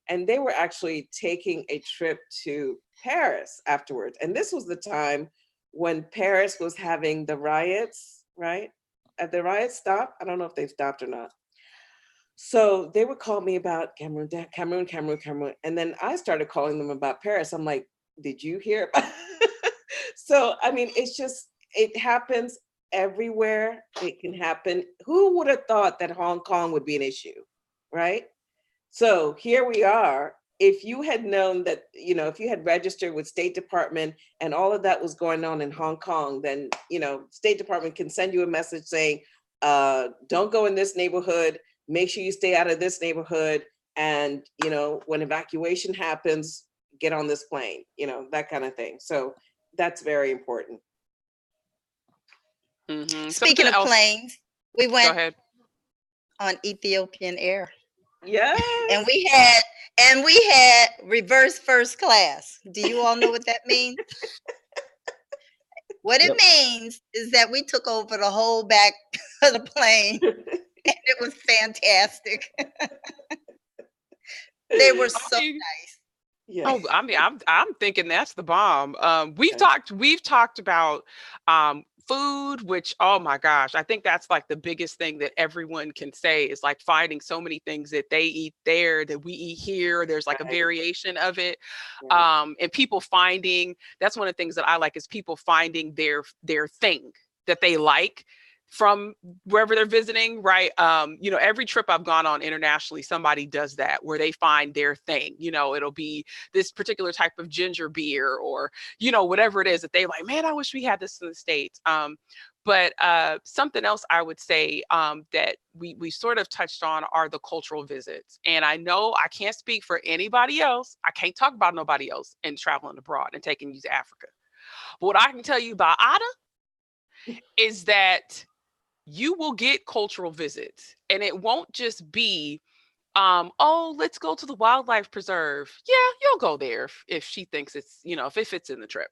and they were actually taking a trip to Paris afterwards. And this was the time when Paris was having the riots, right? Have the riots stopped? I don't know if they've stopped or not. So they would call me about Cameroon. And then I started calling them about Paris. I'm like, did you hear about So, I mean, it happens everywhere. It can happen. Who would have thought that Hong Kong would be an issue, right? So here we are. If you had known that, if you had registered with State Department and all of that was going on in Hong Kong, then, State Department can send you a message saying, don't go in this neighborhood, make sure you stay out of this neighborhood. And, when evacuation happens, get on this plane, that kind of thing. So that's very important. Mm-hmm. Speaking of planes, we went Go ahead. on Ethiopian Air. Yeah. And we had reverse first class. Do you all know what that means? What it means is that we took over the whole back of the plane, and it was fantastic. They were so nice. Yeah. Oh, I mean, I'm thinking that's the bomb. We've Okay. talked about food, which, oh my gosh, I think that's like the biggest thing that everyone can say is like finding so many things that they eat there that we eat here. There's like a Right. variation of it. Right. And people finding, that's one of the things that I like, is people finding their thing that they like from wherever they're visiting, right? You know, every trip I've gone on internationally, somebody does that where they find their thing. You know, it'll be this particular type of ginger beer, or, you know, whatever it is that they like, man, I wish we had this in the States. But something else I would say that we sort of touched on are the cultural visits. And I know I can't speak for anybody else. I can't talk about nobody else in traveling abroad and taking you to Africa. But what I can tell you about Ada is that you will get cultural visits, and it won't just be oh, let's go to the wildlife preserve. Yeah, you'll go there if she thinks it's, you know, if it fits in the trip.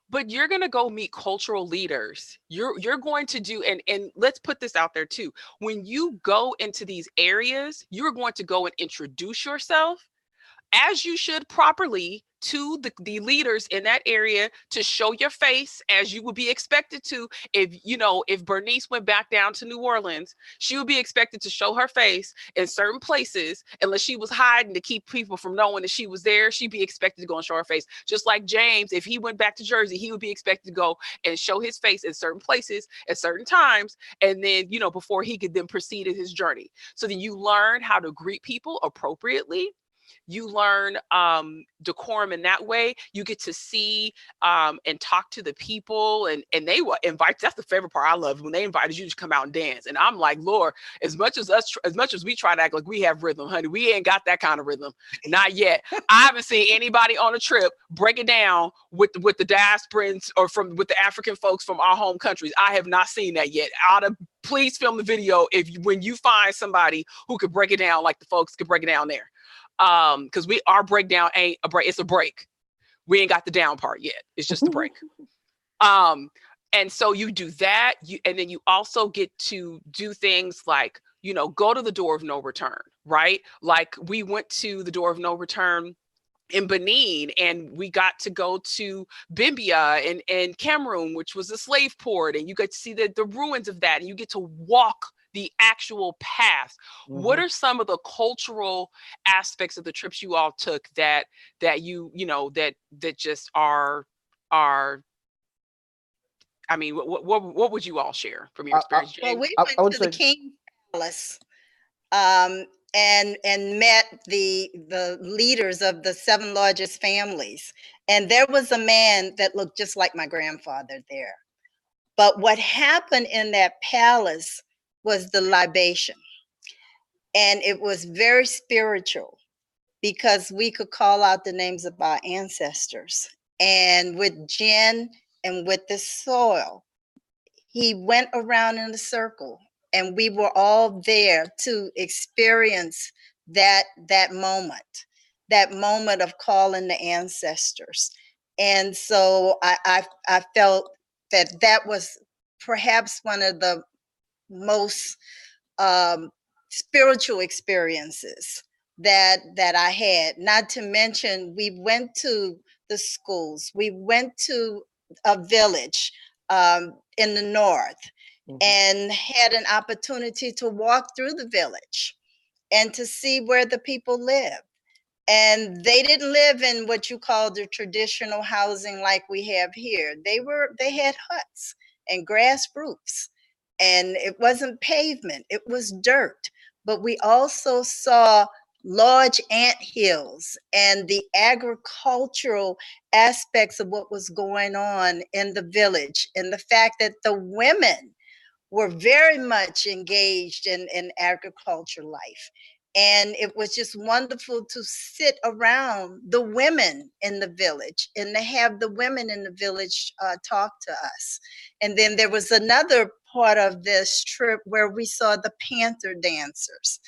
But you're going to go meet cultural leaders. You're going to do, and let's put this out there too. When you go into these areas, you're going to go and introduce yourself, as you should properly, to the leaders in that area, to show your face as you would be expected to. If, you know, if Bernice went back down to New Orleans, she would be expected to show her face in certain places. Unless she was hiding to keep people from knowing that she was there, she'd be expected to go and show her face. Just like James, if he went back to Jersey, he would be expected to go and show his face in certain places at certain times, and then, you know, before he could then proceed in his journey. So then you learn how to greet people appropriately. You learn decorum in that way. You get to see and talk to the people, and they will invite. That's the favorite part I love, when they invited you to come out and dance. And I'm like, Lord, as much as we try to act like we have rhythm, honey, we ain't got that kind of rhythm, not yet. I haven't seen anybody on a trip break it down with the diasporans, or with the African folks from our home countries. I have not seen that yet. Please film the video when you find somebody who could break it down like the folks could break it down there. Because our breakdown ain't a break, it's a break. We ain't got the down part yet. It's just a break. And so you do that, and then you also get to do things like, you know, go to the door of no return, right? Like we went to the door of no return in Benin, and we got to go to Bimbia and Cameroon, which was a slave port, and you get to see the ruins of that, and you get to walk the actual path. Mm-hmm. What are some of the cultural aspects of the trips you all took that you know that just are I mean, what would you all share from your experience, Well, James? we I went would to the say, King's Palace, and met the leaders of the 7 largest families. And there was a man that looked just like my grandfather there. But what happened in that palace was the libation. And it was very spiritual, because we could call out the names of our ancestors. And with gin and with the soil, he went around in a circle, and we were all there to experience that moment of calling the ancestors. And so I felt that was perhaps one of the most spiritual experiences that I had. Not to mention, we went to the schools, we went to a village in the north, and had an opportunity to walk through the village and to see where the people live. And they didn't live in what you call the traditional housing like we have here. They had huts and grass roofs, and it wasn't pavement, it was dirt. But we also saw large ant hills and the agricultural aspects of what was going on in the village, and the fact that the women were very much engaged in agriculture life. And it was just wonderful to sit around the women in the village and to have the women in the village talk to us. And then there was another part of this trip where we saw the panther dancers.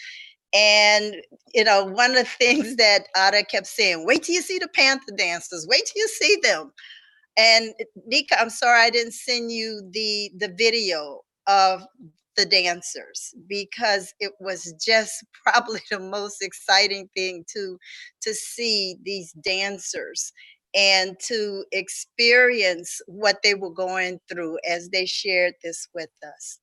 And, you know, one of the things that Ada kept saying, wait till you see the panther dancers, wait till you see them. And Nika, I'm sorry I didn't send you the video of the dancers, because it was just probably the most exciting thing to see these dancers and to experience what they were going through as they shared this with us.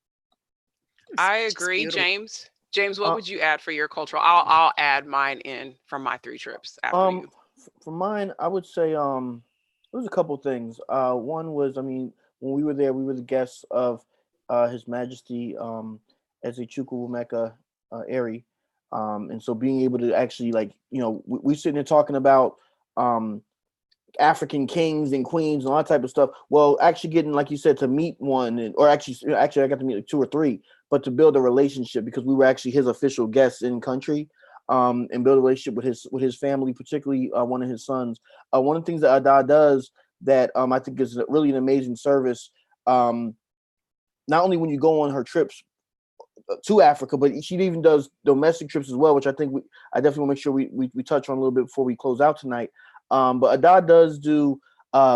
I agree, Beautiful. James. James, what would you add for your cultural? I'll add mine in from my 3 trips after you. For mine, I would say there was a couple things. One was, I mean, when we were there, we were the guests of His Majesty Ezechukwumeka Eri, and so being able to actually, like, we sitting there talking about African kings and queens and all that type of stuff. Well, actually getting, like you said, to meet one, or actually I got to meet like 2 or 3, but to build a relationship, because we were actually his official guests in country, and build a relationship with his family, particularly one of his sons. One of the things that Ada does that I think is really an amazing service. Not only when you go on her trips to Africa, but she even does domestic trips as well, which I think I definitely want to make sure we touch on a little bit before we close out tonight. But Ada does do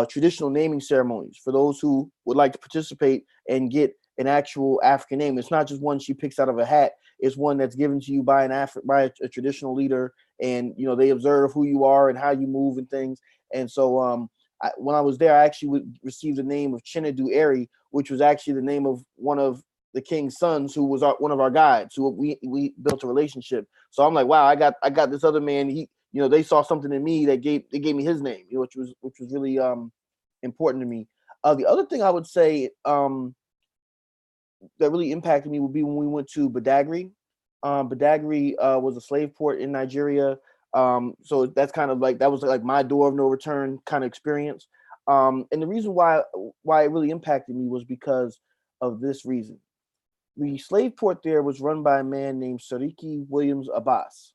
traditional naming ceremonies for those who would like to participate and get an actual African name. It's not just one she picks out of a hat. It's one that's given to you by a traditional leader, and they observe who you are and how you move and things. And so when I was there, I actually received the name of Chinedu Eri, which was actually the name of one of the king's sons, who was one of our guides, who we built a relationship. So I'm like, wow, I got this other man. He, they saw something in me that gave me his name, which was really important to me. The other thing I would say that really impacted me would be when we went to Badagry. Badagry was a slave port in Nigeria. So that's kind of like, that was like my door of no return kind of experience. And the reason why it really impacted me was because of this reason. The slave port there was run by a man named Sariki Williams Abbas.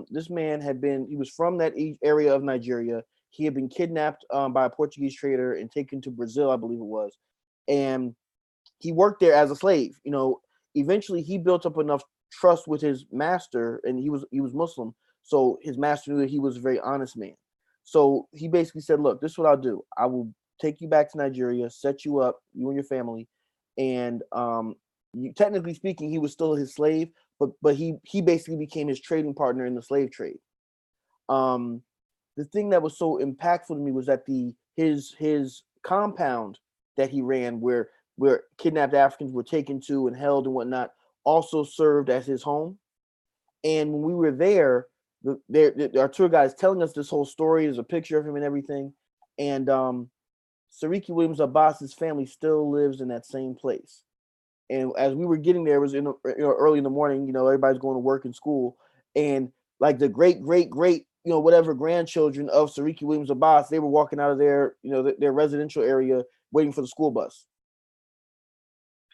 This man he was from that area of Nigeria. He had been kidnapped by a Portuguese trader and taken to Brazil, I believe it was. And he worked there as a slave. Eventually he built up enough trust with his master, and he was Muslim. So his master knew that he was a very honest man. So he basically said, look, this is what I'll do. I will take you back to Nigeria, set you up, you and your family. And technically speaking, he was still his slave, but he basically became his trading partner in the slave trade. The thing that was so impactful to me was that his compound that he ran, where kidnapped Africans were taken to and held and whatnot, also served as his home. And when we were there, our tour guide is telling us this whole story. There's a picture of him and everything. And Sariki Williams Abbas's family still lives in that same place. And as we were getting there, it was early in the morning. Everybody's going to work and school, and like the great whatever grandchildren of Sariki Williams Abbas, they were walking out of their residential area waiting for the school bus.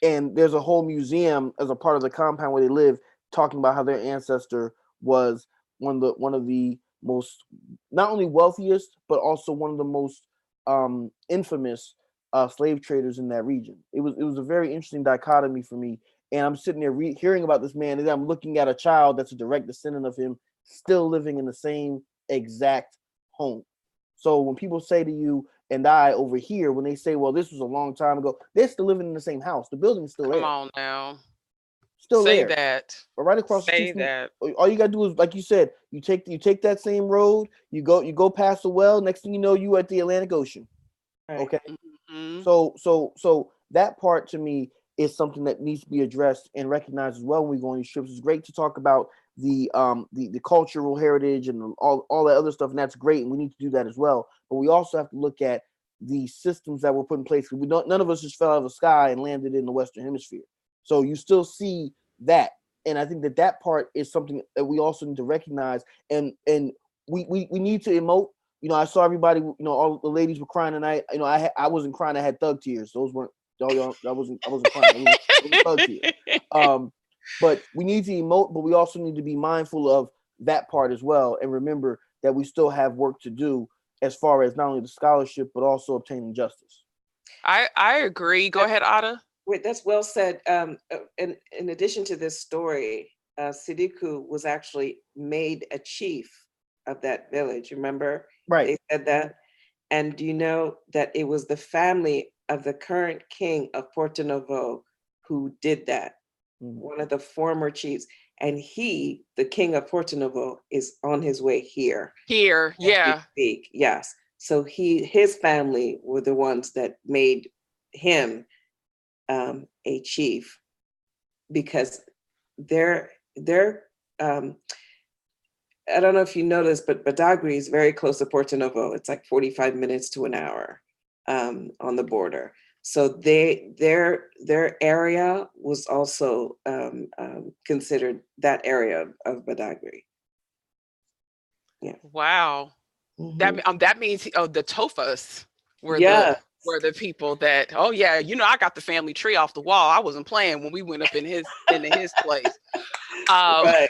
And there's a whole museum as a part of the compound where they live, talking about how their ancestor was one of the most, not only wealthiest, but also one of the most infamous slave traders in that region. It was a very interesting dichotomy for me. And I'm sitting there hearing about this man, and I'm looking at a child that's a direct descendant of him, still living in the same exact home. So when people say to you and I over here, when they say, well, this was a long time ago, they're still living in the same house. The building's still there. Come on now. Still say there. that. But right across the Say street, that. all you gotta do is, like you said, you take that same road, you go past the well, next thing you know, you at the Atlantic Ocean. Right. Okay. Mm-hmm. So that part to me is something that needs to be addressed and recognized as well when we go on these trips. It's great to talk about the cultural heritage and all that other stuff, and that's great, and we need to do that as well. But we also have to look at the systems that were put in place. None of us just fell out of the sky and landed in the Western Hemisphere. So you still see that, and I think that part is something that we also need to recognize, and we need to emote. I saw everybody. All the ladies were crying tonight. I wasn't crying. I had thug tears. Those weren't. I wasn't crying. It was thug tears. But we need to emote, but we also need to be mindful of that part as well, and remember that we still have work to do as far as not only the scholarship but also obtaining justice. I agree. Go ahead, Ada. Wait, that's well said. In addition to this story, Sidiku was actually made a chief of that village. Remember? Right. They said that. And do you know that it was the family of the current king of Porto Novo who did that? one of the former chiefs. And he, the king of Porto Novo, is on his way here. Here, yeah. Speak. Yes. So his family were the ones that made him a chief, because they're I don't know if you noticed, but Badagry is very close to Porto Novo. It's like 45 minutes to an hour on the border. So their area was also considered that area of Badagry. Yeah. Wow. That means the Tofas were the people that, oh yeah, I got the family tree off the wall. I wasn't playing when we went up into his place. Right.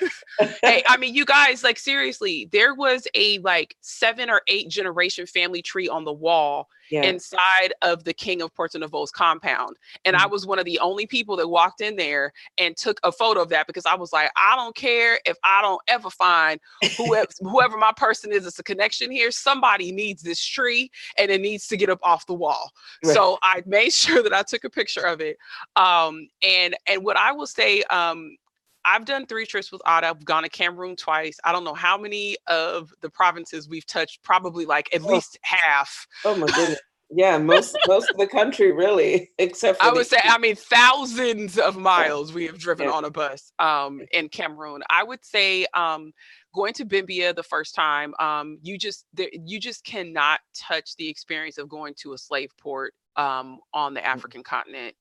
Hey, I mean, you guys, like, seriously, there was a 7 or 8 generation family tree on the wall inside of the King of Porto Novo's compound. And I was one of the only people that walked in there and took a photo of that, because I was like, I don't care if I don't ever find whoever my person is, it's a connection here. Somebody needs this tree and it needs to get up off the wall. Right. So I made sure that I took a picture of it. And what I will say, I've done 3 trips with Ada. I've gone to Cameroon twice. I don't know how many of the provinces we've touched, probably at least half. Oh my goodness. Yeah, most of the country, really, except for I would say, I mean, thousands of miles we have driven on a bus in Cameroon. I would say going to Bimbia the first time, you just cannot touch the experience of going to a slave port on the African continent.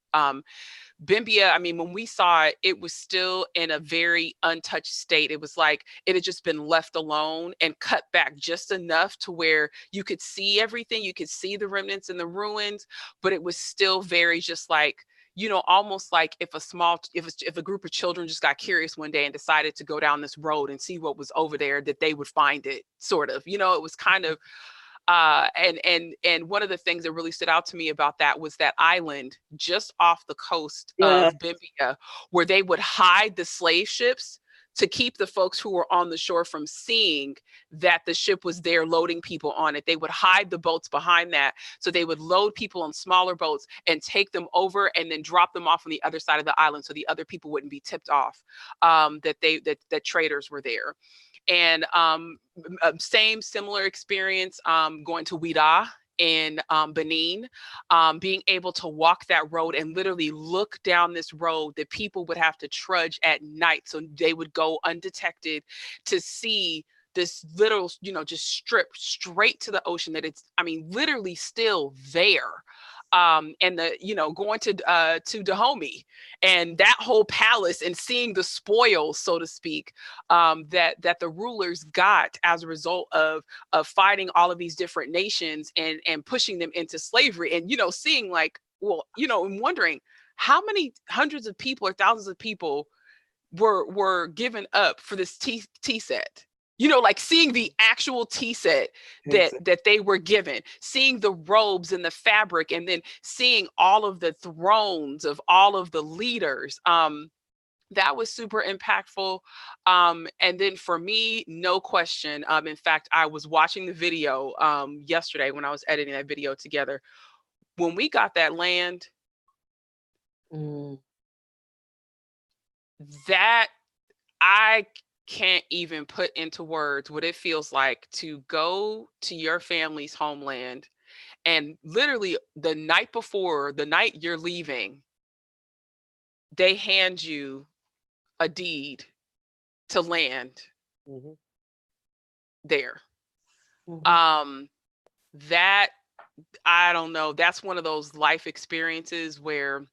Bimbia, I mean, when we saw it, it was still in a very untouched state. It was like it had just been left alone and cut back just enough to where you could see everything. You could see the remnants and the ruins, but it was still very just almost like if a group of children just got curious one day and decided to go down this road and see what was over there, that they would find it, sort of. It was kind of and one of the things that really stood out to me about that was that island just off the coast of Bimbia, where they would hide the slave ships to keep the folks who were on the shore from seeing that the ship was there loading people on it. They would hide the boats behind that. So they would load people on smaller boats and take them over and then drop them off on the other side of the island, so the other people wouldn't be tipped off that traders were there. And similar experience going to Ouida in Benin, being able to walk that road and literally look down this road that people would have to trudge at night. So they would go undetected to see this little, just strip straight to the ocean, that it's, I mean, literally still there. And going to Dahomey and that whole palace and seeing the spoils, so to speak, that the rulers got as a result of fighting all of these different nations and pushing them into slavery, and seeing and wondering how many hundreds of people or thousands of people were given up for this tea set. Seeing the actual tea set that they were given, seeing the robes and the fabric, and then seeing all of the thrones of all of the leaders. That was super impactful. And then for me, no question. In fact, I was watching the video yesterday when I was editing that video together. When we got that land, that I can't even put into words what it feels like to go to your family's homeland, and literally the night before, the night you're leaving, they hand you a deed to land there. That, I don't know, that's one of those life experiences where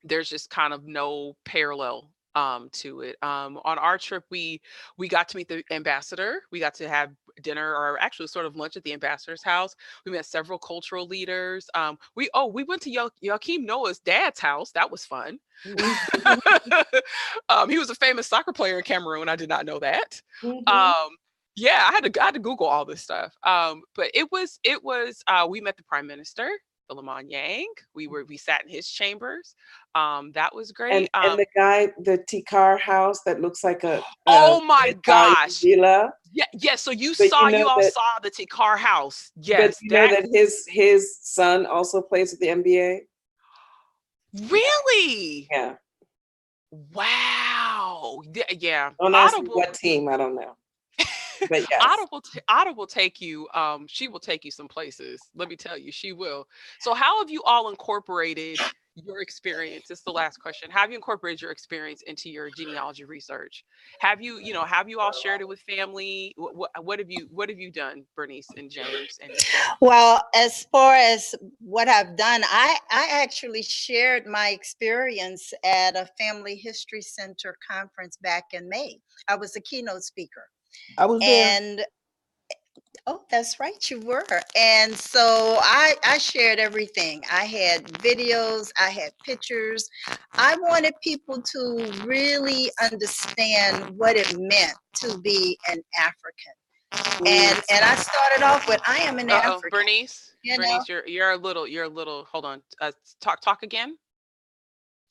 there's just kind of no parallel to it. On our trip, we got to meet the ambassador. We got to have dinner, or actually sort of lunch, at the ambassador's house. We met several cultural leaders. We went to Joachim Noah's dad's house. That was fun. He was a famous soccer player in Cameroon. I did not know that. Yeah, I had to Google all this stuff. But it was we met the Prime Minister, Philemon Yang. We sat in his chambers. That was great. And the guy, the Tikar house that looks like a oh my gosh. Villa. Yeah. So you all saw the Tikar house. Yes. But know that his son also plays at the NBA. Really? Yeah. Wow. Yeah. Don't ask me what team, I don't know. But yes. Autumn will take you, she will take you some places. Let me tell you, she will. So how have you all incorporated your experience? It's the last question. Have you incorporated your experience into your genealogy research? Have you, have you all shared it with family? What have you done, Bernice and James and Nika? Well, as far as what I've done, I actually shared my experience at a Family History Center conference back in May. I was the keynote speaker. I was there. And oh, that's right, you were. And so I shared everything. I had videos, I had pictures. I wanted people to really understand what it meant to be an African. And I started off with I am an Uh-oh, African. Bernice. You know? Bernice, you're a little, hold on. Talk again.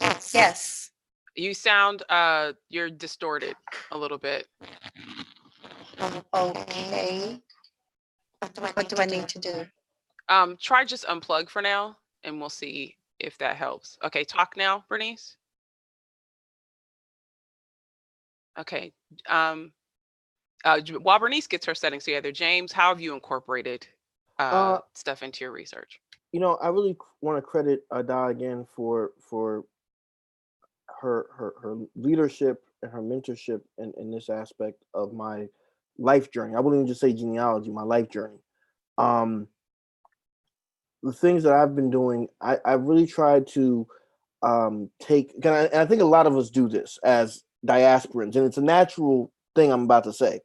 Yes. You sound you're distorted a little bit. Okay. What do I need to do? Try just unplug for now and we'll see if that helps. Okay, talk now, Bernice. Okay. While Bernice gets her settings together, James, how have you incorporated stuff into your research? I really want to credit Ada again for her leadership and her mentorship in this aspect of my life journey. I wouldn't even just say genealogy, my life journey. The things that I've been doing, I really tried to take, and I think a lot of us do this as diasporans, and it's a natural thing I'm about to say.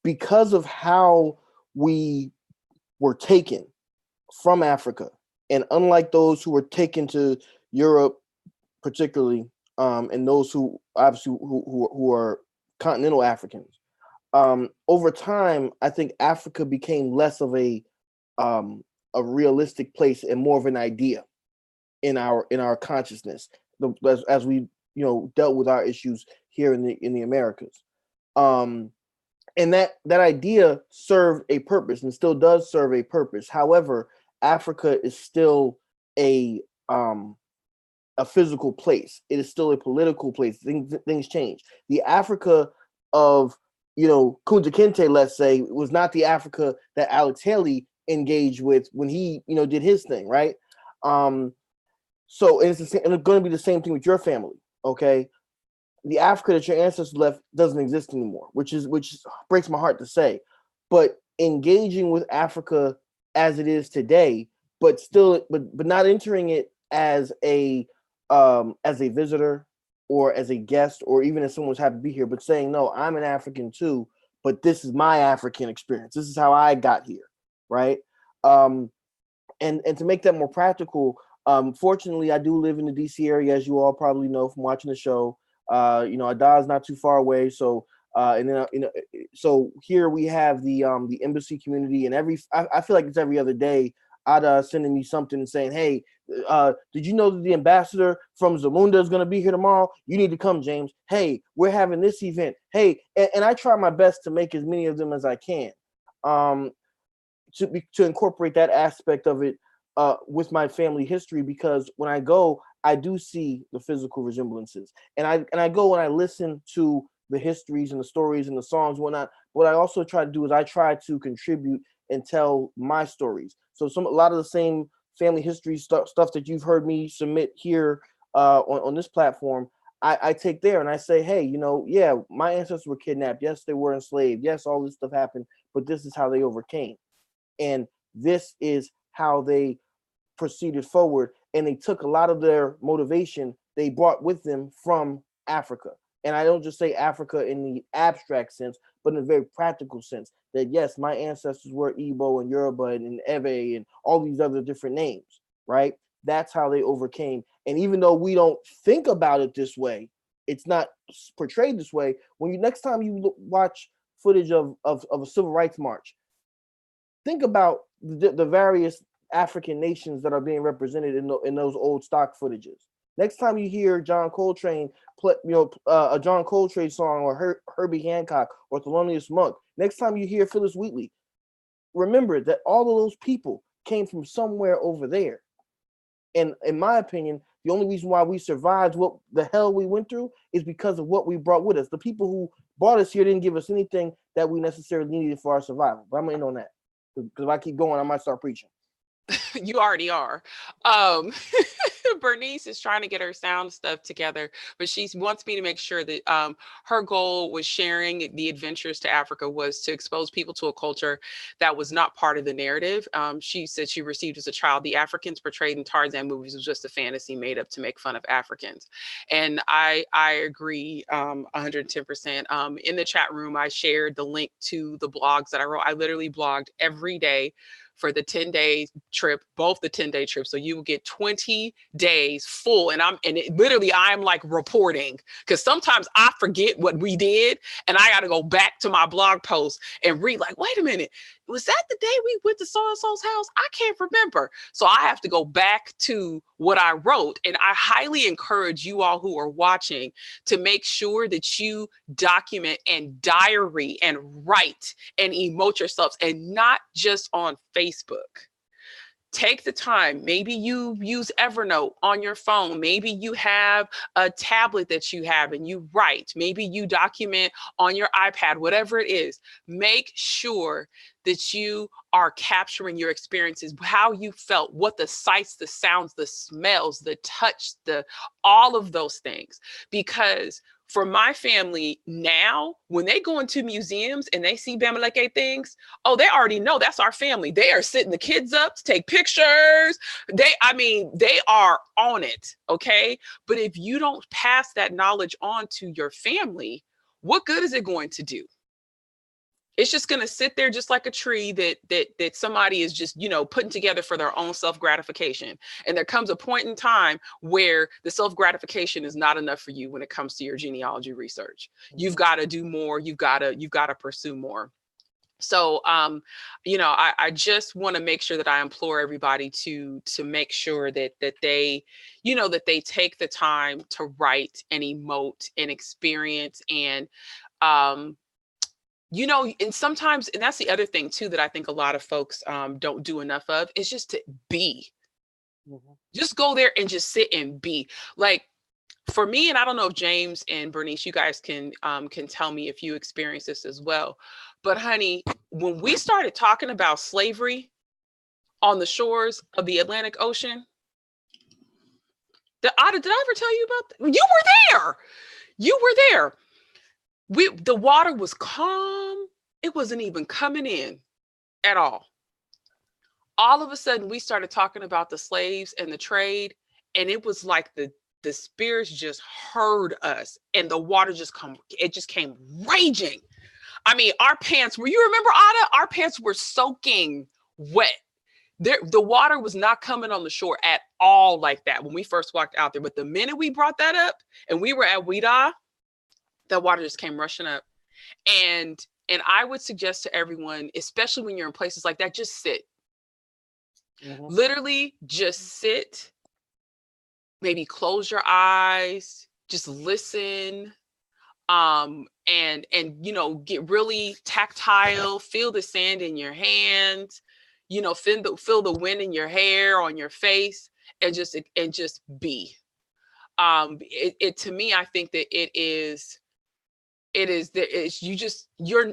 Because of how we were taken from Africa, and unlike those who were taken to Europe, particularly, and those who obviously who are continental Africans, over time, I think Africa became less of a realistic place and more of an idea in our consciousness as we dealt with our issues here in the Americas. And that idea served a purpose and still does serve a purpose. However, Africa is still a physical place. It is still a political place. Things change. The Africa of Kunta Kinte, let's say, was not the Africa that Alex Haley engaged with when he did his thing, right? So it's going to be the same thing with your family, okay? The Africa that your ancestors left doesn't exist anymore, which breaks my heart to say. But engaging with Africa as it is today, but not entering it as a visitor or as a guest or even as someone who's happy to be here, but saying, no, I'm an African too, but this is my African experience. This is how I got here, right? And to make that more practical, fortunately, I do live in the DC area, as you all probably know from watching the show. Ada is not too far away, so and then so here we have the embassy community, and I feel like it's every other day Ada sending me something and saying, hey, did you know that the ambassador from Zamunda is going to be here tomorrow? You need to come, James. Hey, we're having this event. Hey, and I try my best to make as many of them as I can, to incorporate that aspect of it with my family history, because when I go, I do see the physical resemblances, and I go and I listen to the histories and the stories and the songs. What I also try to do is I try to contribute and tell my stories. So a lot of the same family history stuff that you've heard me submit here on this platform, I take there and I say, hey, yeah, my ancestors were kidnapped. Yes, they were enslaved. Yes, all this stuff happened, but this is how they overcame. And this is how they proceeded forward. And they took a lot of their motivation they brought with them from Africa. And I don't just say Africa in the abstract sense, but in a very practical sense, that yes, my ancestors were Igbo and Yoruba and Ewe and all these other different names, right? That's how they overcame. And even though we don't think about it this way, it's not portrayed this way. Next time you watch footage of a civil rights march, think about the various African nations that are being represented in those old stock footages. Next time you hear John Coltrane play, a John Coltrane song, or Herbie Hancock or Thelonious Monk. Next time you hear Phyllis Wheatley, remember that all of those people came from somewhere over there. And in my opinion, the only reason why we survived what the hell we went through is because of what we brought with us. The people who brought us here didn't give us anything that we necessarily needed for our survival. But I'm gonna end on that, because if I keep going, I might start preaching. You already are. Bernice is trying to get her sound stuff together, but she wants me to make sure that her goal was sharing the adventures to Africa was to expose people to a culture that was not part of the narrative. She said she received as a child the Africans portrayed in Tarzan movies was just a fantasy made up to make fun of Africans. And I agree 110%. In the chat room, I shared the link to the blogs that I wrote. I literally blogged every day for the 10-day trip, both the 10-day trips. So you will get 20 days full. And literally I'm like reporting, because sometimes I forget what we did and I got to go back to my blog post and read, like, wait a minute, was that the day we went to so-and-so's house? I can't remember. So I have to go back to what I wrote. And I highly encourage you all who are watching to make sure that you document and diary and write and emote yourselves, and not just on Facebook. Take the time. Maybe you use Evernote on your phone. Maybe you have a tablet that you have and you write. Maybe you document on your iPad, whatever it is. Make sure that you are capturing your experiences, how you felt, what the sights, the sounds, the smells, the touch, all of those things. Because for my family now, when they go into museums and they see Bamileke things, oh, they already know that's our family. They are setting the kids up to take pictures. They are on it, okay? But if you don't pass that knowledge on to your family, what good is it going to do? It's just going to sit there just like a tree that somebody is just, putting together for their own self-gratification. And there comes a point in time where the self-gratification is not enough for you when it comes to your genealogy research. You've got to do more. You've got to pursue more. So, I just want to make sure that I implore everybody to make sure that they, that they take the time to write and emote and experience and, and sometimes, and that's the other thing too, that I think a lot of folks don't do enough of, is just to be. Mm-hmm. Just go there and just sit and be. Like, for me, and I don't know if James and Bernice, you guys can tell me if you experience this as well. But honey, when we started talking about slavery on the shores of the Atlantic Ocean, did I ever tell you about that? You were there. You were there. The water was calm. It wasn't even coming in at all. All of a sudden, we started talking about the slaves and the trade, and it was like the spirits just heard us, and the water just came raging. I mean, our pants were, you remember, Ada? Our pants were soaking wet. The water was not coming on the shore at all like that when we first walked out there. But the minute we brought that up and we were at Ouida, that water just came rushing up. And I would suggest to everyone, especially when you're in places like that, just sit. Mm-hmm. Literally just sit. Maybe close your eyes, just listen, and get really tactile, feel the sand in your hands, feel the wind in your hair, on your face, and just be. To me, I think that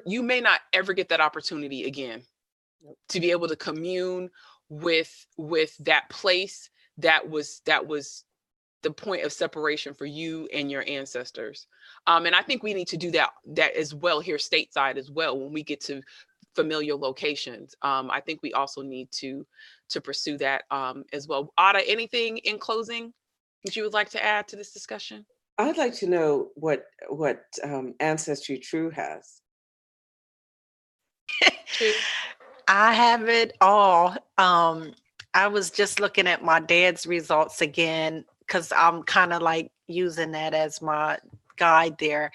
you may not ever get that opportunity again to be able to commune with that place that was the point of separation for you and your ancestors. And I think we need to do that as well here stateside as well. When we get to familiar locations, I think we also need to pursue that as well. Ada, anything in closing that you would like to add to this discussion? I'd like to know what Ancestry True has. I have it all. I was just looking at my dad's results again, because I'm kind of like using that as my guide there.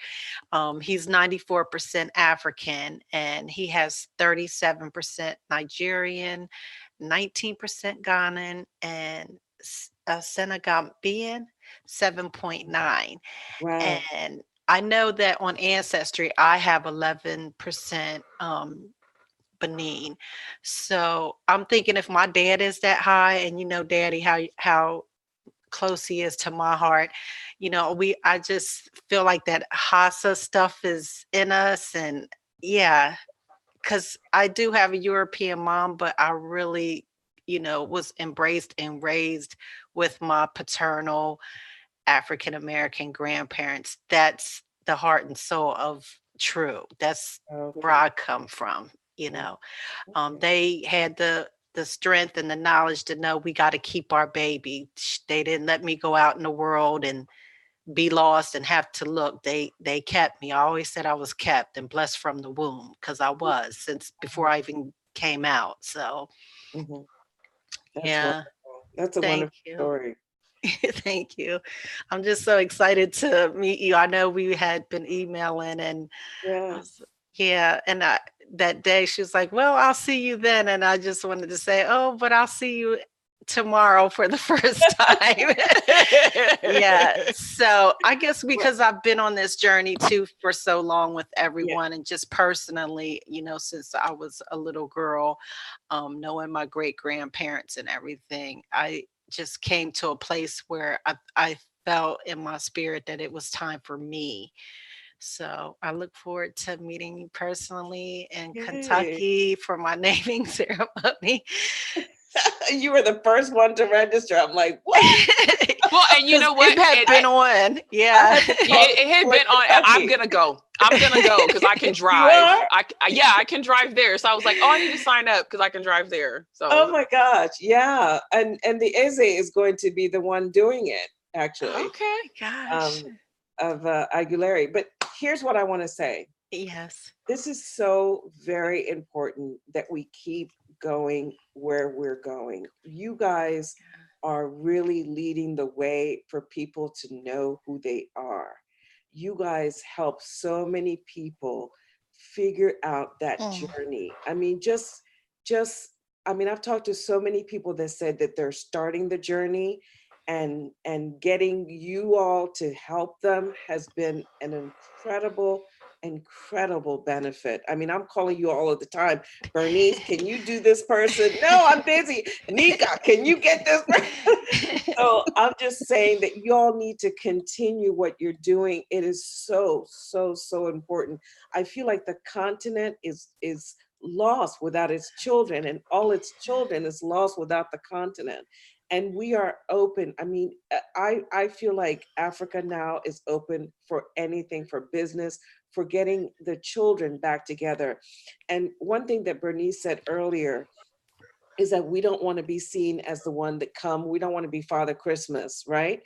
He's 94% African, and he has 37% Nigerian, 19% Ghanaian, and Senegambian, 7.9. Wow. And I know that on Ancestry, I have 11% Benin. So I'm thinking if my dad is that high, and you know, Daddy, how close he is to my heart, you know, I just feel like that Hassa stuff is in us, and yeah, because I do have a European mom, but I really, you know, was embraced and raised with my paternal African American grandparents. That's the heart and soul of True. That's where Okay. I come from. You Okay. know, they had the strength and the knowledge to know we got to keep our baby. They didn't let me go out in the world and be lost and have to look. They kept me. I always said I was kept and blessed from the womb, because I was, since before I even came out. So Mhm. That's yeah, wonderful. That's a thank wonderful you. story. Thank you. I'm just so excited to meet you. I know we had been emailing, and I Yes. was, yeah, and that day she was like, "Well, I'll see you then," and I just wanted to say, "Oh, but I'll see you tomorrow for the first time." Yeah. So I guess Well, because I've been on this journey too for so long with yeah. everyone, and just personally, you know, since I was a little girl, knowing my great grandparents and everything, I just came to a place where I felt in my spirit that it was time for me. So I look forward to meeting you personally in Yay. Kentucky for my naming ceremony. You were the first one to register. I'm like, what? Well, and you 'Cause know what? it had And been on. I Yeah. had to yeah, call the it had people in been on. I'm Kentucky. gonna go. I'm gonna go because I can You drive. are? Yeah, I can drive there. So I was like, oh, I need to sign up because I can drive there. Oh So my gosh. Yeah. And the Eze is going to be the one doing it, actually, okay. Gosh. um, of Aguilera. But here's what I want to say. Yes. This is so very important that we keep going where we're going. You guys are really leading the way for people to know who they are. You guys help so many people figure out that Mm. journey. I mean, just I mean, I've talked to so many people that said that they're starting the journey, and getting you all to help them has been an incredible benefit. I mean, I'm calling you all of the time. Bernice, can you do this person? No, I'm busy. Nika, can you get this person? So I'm just saying that you all need to continue what you're doing. It is so important. I feel like the continent is lost without its children, and all its children is lost without the continent. And we are open. I mean, I feel like Africa now is open for anything, for business, for getting the children back together. And one thing that Bernice said earlier is that we don't want to be seen as the one that come. We don't want to be Father Christmas, right?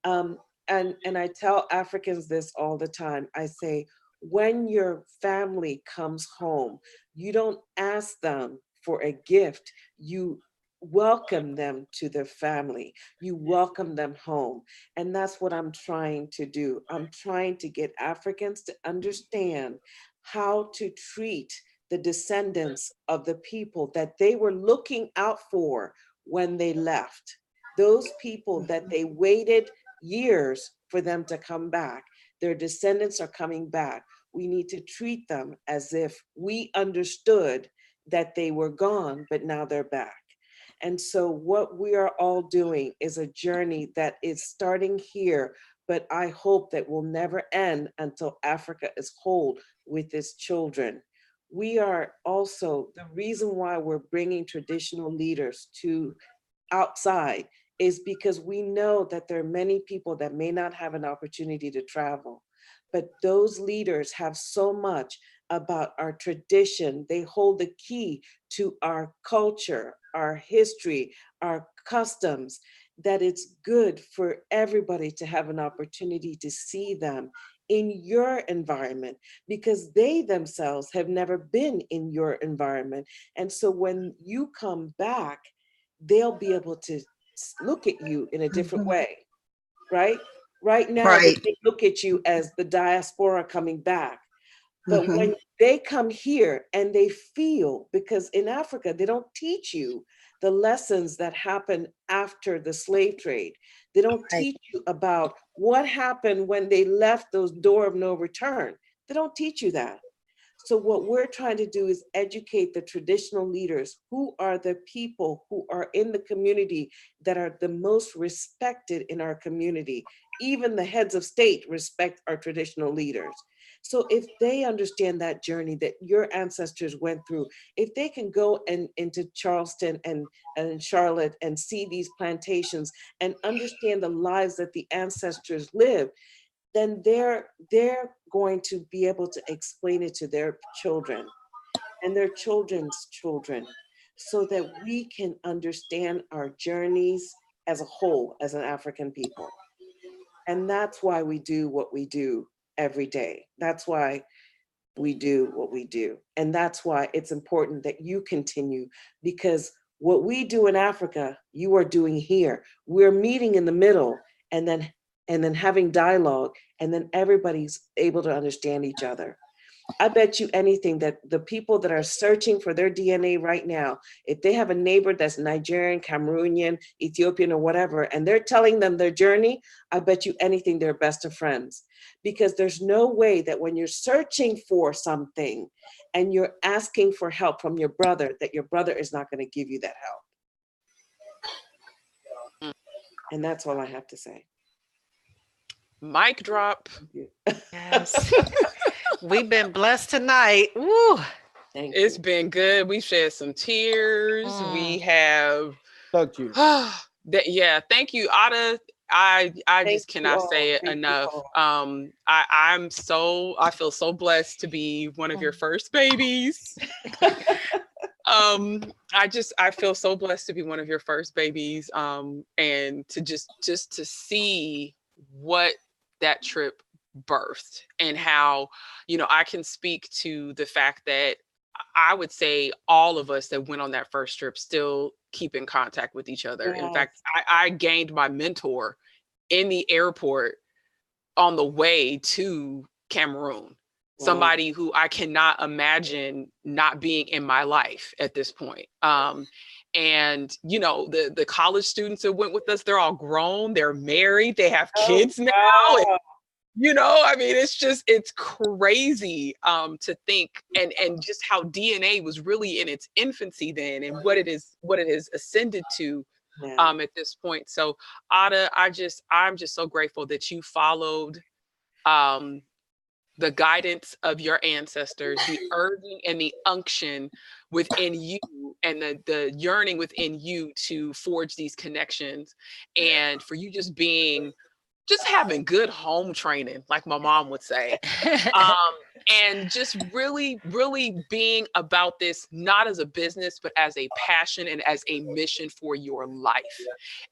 Um, and I tell Africans this all the time. I say, when your family comes home, you don't ask them for a gift. You welcome them to their family. You welcome them home. And that's what I'm trying to do. I'm trying to get Africans to understand how to treat the descendants of the people that they were looking out for when they left. Those people that they waited years for them to come back. Their descendants are coming back. We need to treat them as if we understood that they were gone, but now they're back. And so, what we are all doing is a journey that is starting here, but I hope that will never end until Africa is whole with its children. We are also the reason why we're bringing traditional leaders to outside is because we know that there are many people that may not have an opportunity to travel, but those leaders have so much about our tradition. They hold the key to our culture, our history, our customs, that it's good for everybody to have an opportunity to see them in your environment, because they themselves have never been in your environment. And so when you come back, they'll be able to look at you in a different Mhm. way, right? Right now, they Right. may look at you as the diaspora coming back. But Mhm. when they come here and they feel, because in Africa, they don't teach you the lessons that happen after the slave trade. They don't Right. teach you about what happened when they left those door of no return. They don't teach you that. So what we're trying to do is educate the traditional leaders. Who are the people who are in the community that are the most respected in our community? Even the heads of state respect our traditional leaders. So if they understand that journey that your ancestors went through, if they can go into Charleston and Charlotte and see these plantations and understand the lives that the ancestors lived, then they're going to be able to explain it to their children and their children's children, so that we can understand our journeys as a whole, as an African people. And that's why we do what we do every day. That's why we do what we do. And that's why it's important that you continue, because what we do in Africa, you are doing here. We're meeting in the middle and then having dialogue, and then everybody's able to understand each other. I bet you anything that the people that are searching for their DNA right now, if they have a neighbor that's Nigerian, Cameroonian, Ethiopian, or whatever, and they're telling them their journey, I bet you anything they're best of friends. Because there's no way that when you're searching for something and you're asking for help from your brother, that your brother is not going to give you that help. And that's all I have to say. Mic drop. Yes. We've been blessed tonight. Woo. It's been good. We've shed some tears. We have Thank you. Yeah, thank you, Ada. I just cannot say it enough. I feel so blessed to be one of your first babies. I feel so blessed to be one of your first babies. And to just to see what that trip birthed, and how, I can speak to the fact that I would say all of us that went on that first trip still keep in contact with each other. Yes. In fact, I gained my mentor in the airport on the way to Cameroon. Wow. Somebody who I cannot imagine not being in my life at this point. And the college students that went with us, they're all grown, they're married, they have kids now. And, it's crazy to think, and just how DNA was really in its infancy then, and what it has ascended to at this point. So Ada, I'm just so grateful that you followed the guidance of your ancestors, the urging and the unction within you, and the yearning within you to forge these connections, and for you just having good home training, like my mom would say, and just really, really being about this, not as a business, but as a passion and as a mission for your life.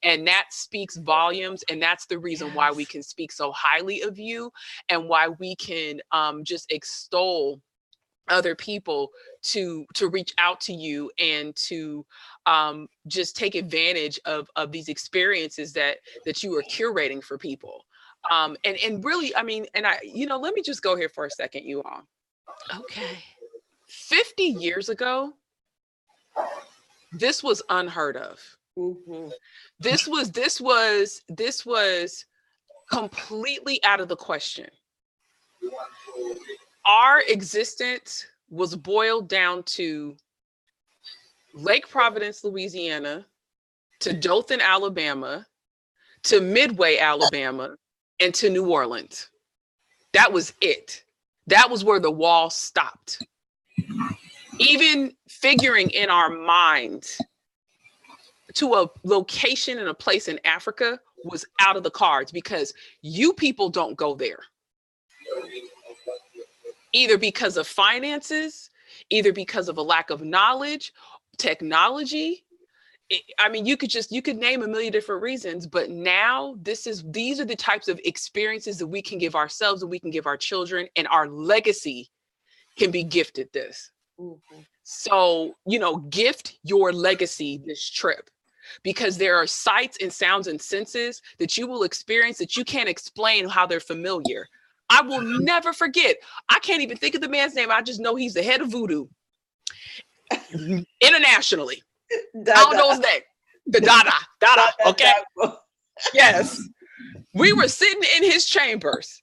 And that speaks volumes. And that's the reason why we can speak so highly of you, and why we can just extol other people to reach out to you, and to just take advantage of these experiences that you are curating for people. And really, let me just go here for a second, you all. Okay. 50 years ago, this was unheard of. Mm-hmm. This was completely out of the question. Our existence was boiled down to Lake Providence, Louisiana, to Dothan, Alabama, to Midway, Alabama, and to New Orleans. That was it. That was where the wall stopped. Even figuring in our minds to a location and a place in Africa was out of the cards, because you people don't go there. Either because of finances, either because of a lack of knowledge, technology. You could name a million different reasons, but now these are the types of experiences that we can give ourselves, and we can give our children, and our legacy can be gifted this. Mm-hmm. So, gift your legacy this trip, because there are sights and sounds and senses that you will experience that you can't explain how they're familiar. I will never forget. I can't even think of the man's name. I just know he's the head of voodoo internationally. I don't know his name. The Dada. Okay. Yes. We were sitting in his chambers.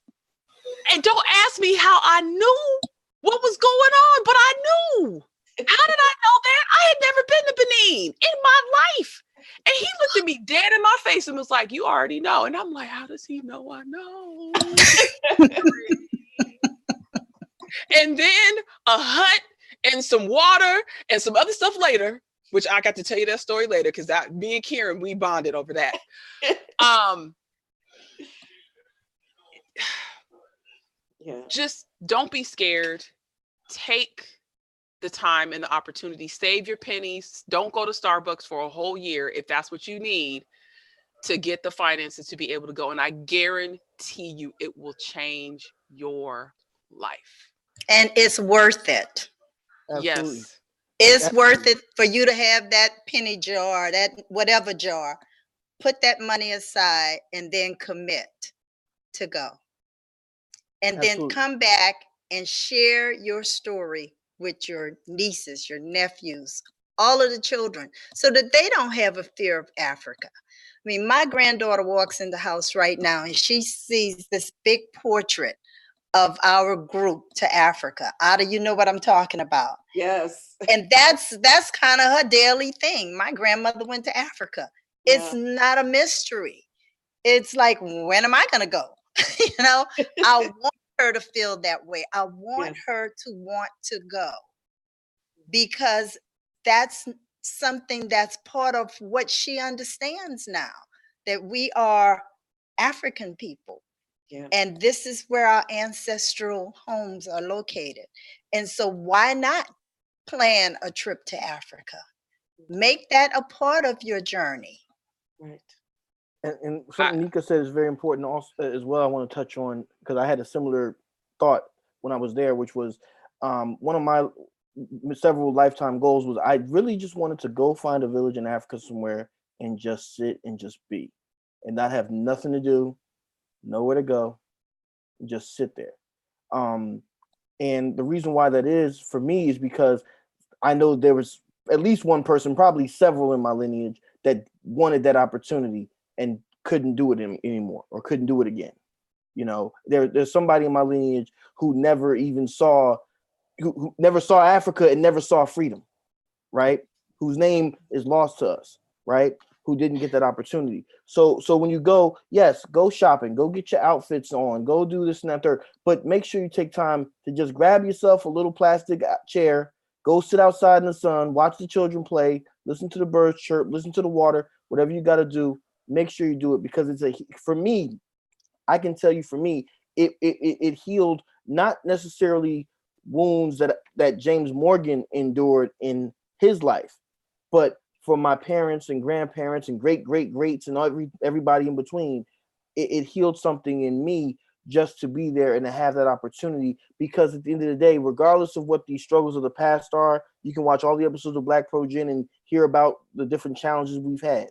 And don't ask me how I knew what was going on, but I knew. How did I know that? I had never been to Benin in my life. And he looked at me dead in my face and was like, you already know. And I'm like, how does he know I know? And then a hut and some water and some other stuff later, which I got to tell you that story later because me and Karen, we bonded over that. Yeah. Just don't be scared. Take the time and the opportunity. Save your pennies. Don't go to Starbucks for a whole year if that's what you need to get the finances to be able to go. And I guarantee you it will change your life. And it's worth it. Absolutely. Yes. It's worth it for you to have that penny jar, that whatever jar. Put that money aside and then commit to go. And then come back and share your story with your nieces, your nephews, all of the children, so that they don't have a fear of Africa. I mean, my granddaughter walks in the house right now and she sees this big portrait of our group to Africa. Ada, you know what I'm talking about. Yes. And that's kind of her daily thing. My grandmother went to Africa. Yeah. It's not a mystery. It's like, when am I going to go? You know, I want her to feel that way. I want her to want to go, because that's something that's part of what she understands now, that we are African people. Yeah. And this is where our ancestral homes are located. And so why not plan a trip to Africa? Make that a part of your journey. Right. And something Nika said is very important also as well. I want to touch on, because I had a similar thought when I was there, which was one of my several lifetime goals was I really just wanted to go find a village in Africa somewhere and just sit and just be, and not have nothing to do, nowhere to go, just sit there. And the reason why that is for me is because I know there was at least one person, probably several in my lineage, that wanted that opportunity and couldn't do it anymore, or couldn't do it again. You know, there's somebody in my lineage who never even saw, who never saw Africa and never saw freedom, right? Whose name is lost to us, right? Who didn't get that opportunity. So when you go, yes, go shopping, go get your outfits on, go do this and that third, but make sure you take time to just grab yourself a little plastic chair, go sit outside in the sun, watch the children play, listen to the birds chirp, listen to the water, whatever you got to do, make sure you do it, because for me, I can tell you, for me, it healed not necessarily wounds that James Morgan endured in his life, but for my parents and grandparents and greats and everybody in between, it healed something in me just to be there and to have that opportunity. Because at the end of the day, regardless of what these struggles of the past are, you can watch all the episodes of BlackProGen and hear about the different challenges we've had.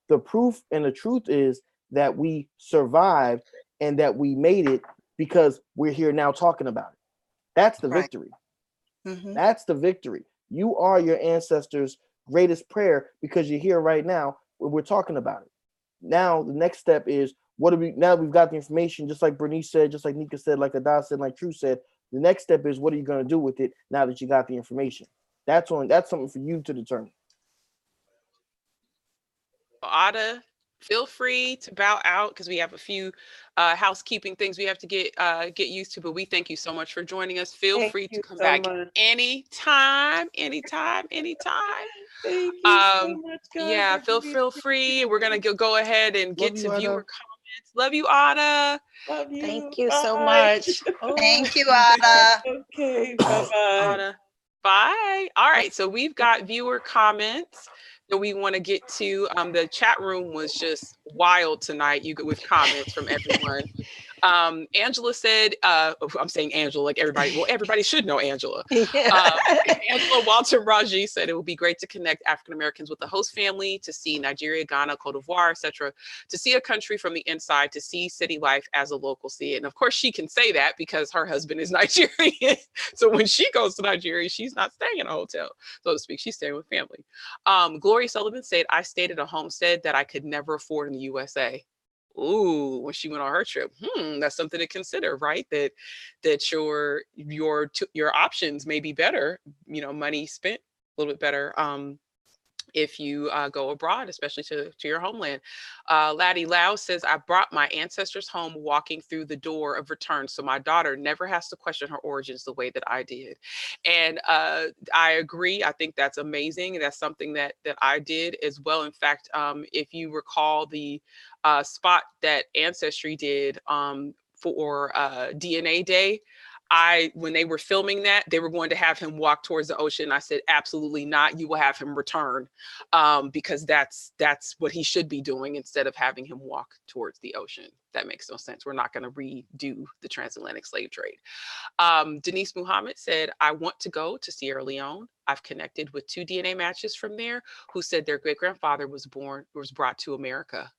The proof and the truth is that we survived and that we made it because we're here now talking about it. That's the victory. Mm-hmm. That's the victory. You are your ancestors' greatest prayer because you're here right now when we're talking about it. Now, the next step is, now that we've got the information, just like Bernice said, just like Nika said, like Ada said, like True said, the next step is, what are you going to do with it now that you got the information? That's something for you to determine. Ada, feel free to bow out because we have a few housekeeping things we have to get used to, but we thank you so much for joining us. Feel free to come back anytime. Thank you so much, guys. Yeah, feel free. We're gonna go ahead and get to viewer comments. Love you, Ada. Love you. Thank you so much. Thank you, Ada. Okay, bye-bye. Ada. Bye. All right, so we've got viewer comments that we want to get to. The chat room was just wild tonight, with comments from everyone. Angela said, I'm saying Angela like everybody. Well, everybody should know Angela. Angela Walter Raji said it would be great to connect African Americans with the host family, to see Nigeria, Ghana, Cote d'Ivoire, etc., to see a country from the inside, to see city life as a local see it. And of course, she can say that because her husband is Nigerian. So when she goes to Nigeria, she's not staying in a hotel, so to speak. She's staying with family. Gloria Sullivan said, I stayed at a homestead that I could never afford in the USA. Ooh, when she went on her trip. That's something to consider, right? That your options may be better, money spent a little bit better. If you go abroad, especially to your homeland. Laddie Lau says, I brought my ancestors home walking through the door of return, so my daughter never has to question her origins the way that I did. And I agree. I think that's amazing. That's something that I did as well. In fact, if you recall the spot that Ancestry did for DNA Day, when they were filming that, they were going to have him walk towards the ocean. I said, absolutely not. You will have him return, because that's what he should be doing instead of having him walk towards the ocean. That makes no sense. We're not going to redo the transatlantic slave trade. Denise Muhammad said, I want to go to Sierra Leone. I've connected with 2 DNA matches from there who said their great grandfather was brought to America.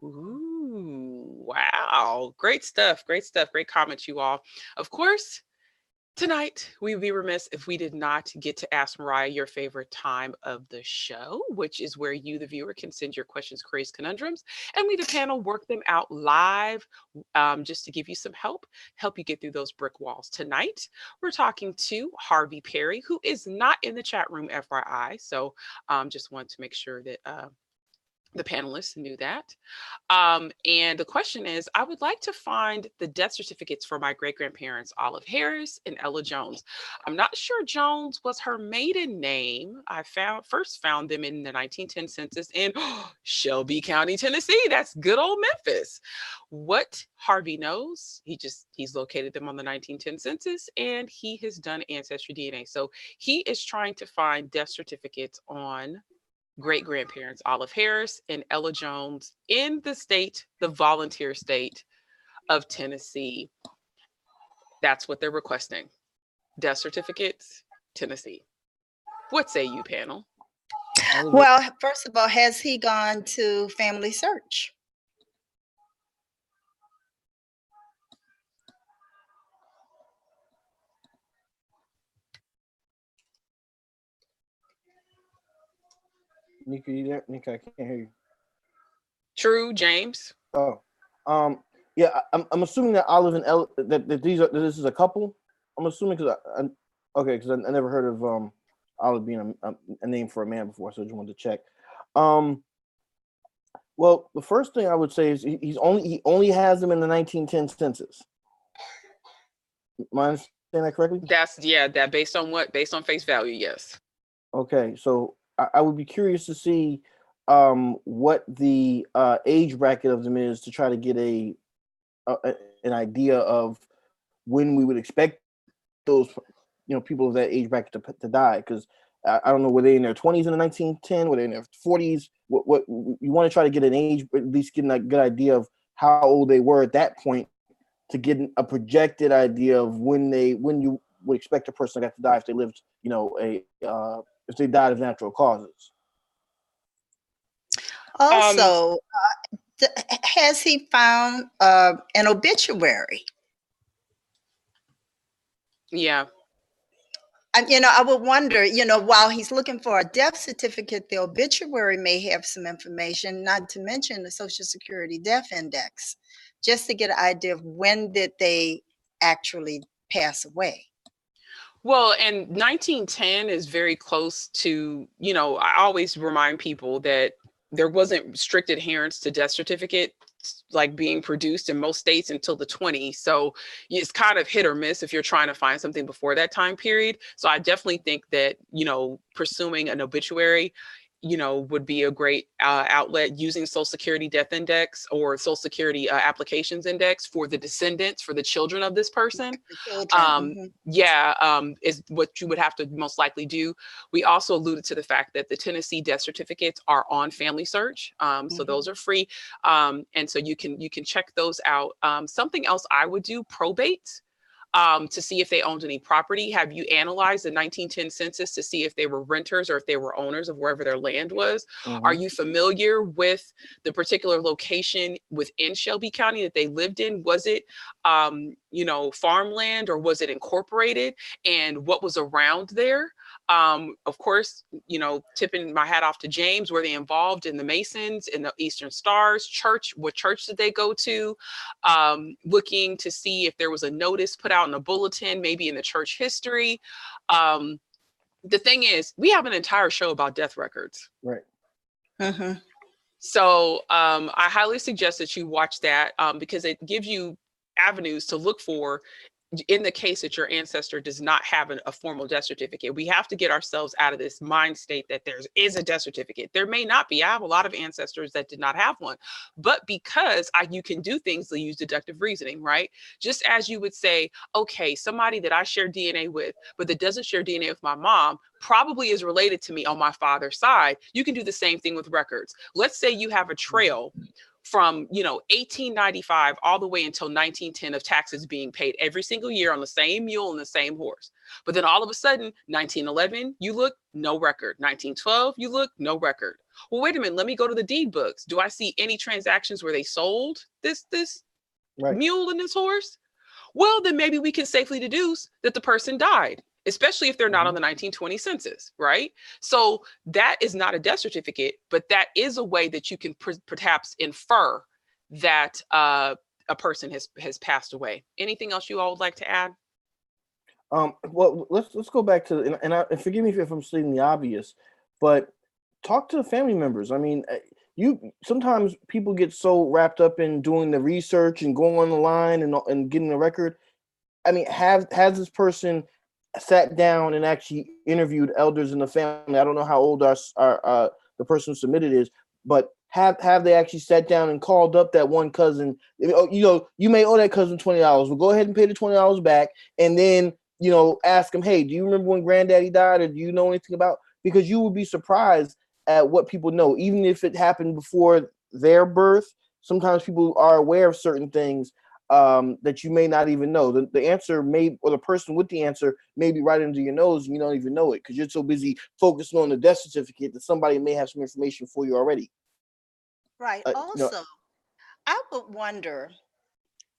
Ooh, wow. Great stuff. Great stuff. Great comments, you all. Of course, tonight we would be remiss if we did not get to ask Mariah your favorite time of the show, which is where you, the viewer, can send your questions, queries, conundrums, and we, the panel, work them out live, just to give you some help you get through those brick walls. Tonight, we're talking to Harvey Perry, who is not in the chat room, FYI. So just want to make sure that the panelists knew that. And the question is, I would like to find the death certificates for my great-grandparents, Olive Harris and Ella Jones. I'm not sure Jones was her maiden name. I first found them in the 1910 census in Shelby County, Tennessee. That's good old Memphis. What Harvey knows, he's located them on the 1910 census, and he has done ancestry DNA. So he is trying to find death certificates on great-grandparents Olive Harris and Ella Jones in the volunteer state of Tennessee. That's what they're requesting. Death certificates, Tennessee. What say you, panel? Well, first of all, has he gone to Family Search? Nika, you there? Nika, I can't hear you. True, James. Oh, yeah. I'm assuming that Olive and Ella, that this is a couple. I'm assuming because because I never heard of Olive being a name for a man before, so I just wanted to check. Well, the first thing I would say is he only has them in the 1910 census. Am I understanding that correctly? That based on face value, yes. Okay, so I would be curious to see what the age bracket of them is to try to get an idea of when we would expect those people of that age bracket to die, because I don't know, were they in their 20s in the 1910, were they in their 40s? What you want to try to get an age, at least getting a good idea of how old they were at that point, to get a projected idea of when you would expect a person like that to die if they lived, if they died of natural causes. Also, has he found an obituary? Yeah. I would wonder, while he's looking for a death certificate, the obituary may have some information, not to mention the Social Security Death Index, just to get an idea of when did they actually pass away. Well, and 1910 is very close to, I always remind people that there wasn't strict adherence to death certificate like being produced in most states until the 20s. So it's kind of hit or miss if you're trying to find something before that time period. So I definitely think that, pursuing an obituary, would be a great outlet, using Social Security Death Index or Social Security Applications Index for the descendants, for the children of this person. Is what you would have to most likely do. We also alluded to the fact that the Tennessee death certificates are on Family Search. So those are free. And so you can check those out. Something else I would do, probate. To see if they owned any property. Have you analyzed the 1910 census to see if they were renters or if they were owners of wherever their land was? Mm-hmm. Are you familiar with the particular location within Shelby County that they lived in? Was it, farmland, or was it incorporated? And what was around there? Of course, tipping my hat off to James. Were they involved in the Masons, in the Eastern Stars Church? What church did they go to? Looking to see if there was a notice put out in a bulletin, maybe in the church history. The thing is, we have an entire show about death records. Right. Mm-hmm. So I highly suggest that you watch that because it gives you avenues to look for in the case that your ancestor does not have a formal death certificate. We have to get ourselves out of this mind state that there is a death certificate. There may not be. I have a lot of ancestors that did not have one, but because you can do things, they use deductive reasoning, right? Just as you would say, okay, somebody that I share DNA with, but that doesn't share DNA with my mom, probably is related to me on my father's side. You can do the same thing with records. Let's say you have a trail from 1895 all the way until 1910 of taxes being paid every single year on the same mule and the same horse. But then all of a sudden, 1911, you look, no record. 1912, you look, no record. Well, wait a minute, let me go to the deed books. Do I see any transactions where they sold this Right. mule and this horse? Well, then maybe we can safely deduce that the person died, especially if they're not on the 1920 census, right? So that is not a death certificate, but that is a way that you can perhaps infer that a person has passed away. Anything else you all would like to add? Well, let's go back to and forgive me if I'm stating the obvious, but talk to the family members. I mean, sometimes people get so wrapped up in doing the research and going on the line and getting the record. I mean, has this person sat down and actually interviewed elders in the family? I don't know how old the person who submitted is, but have they actually sat down and called up that one cousin? You may owe that cousin $20. Well, go ahead and pay the $20 back, and then ask them, hey, do you remember when granddaddy died, or do you know anything about? Because you would be surprised at what people know, even if it happened before their birth. Sometimes people are aware of certain things that you may not even know. The answer or the person with the answer may be right under your nose and you don't even know it because you're so busy focusing on the death certificate that somebody may have some information for you already. Right. Also, I would wonder,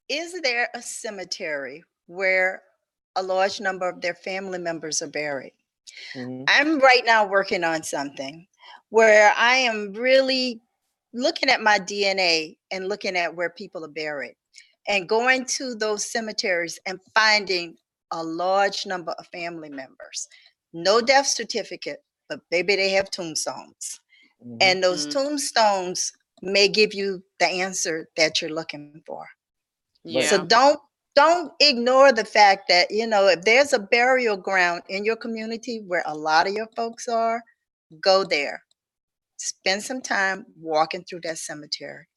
is there a cemetery where a large number of their family members are buried? Mm-hmm. I'm right now working on something where I am really looking at my DNA and looking at where people are buried and going to those cemeteries and finding a large number of family members. No death certificate, but maybe they have tombstones. Mm-hmm. And those tombstones may give you the answer that you're looking for. Yeah. So don't ignore the fact that, if there's a burial ground in your community where a lot of your folks are, go there. Spend some time walking through that cemetery.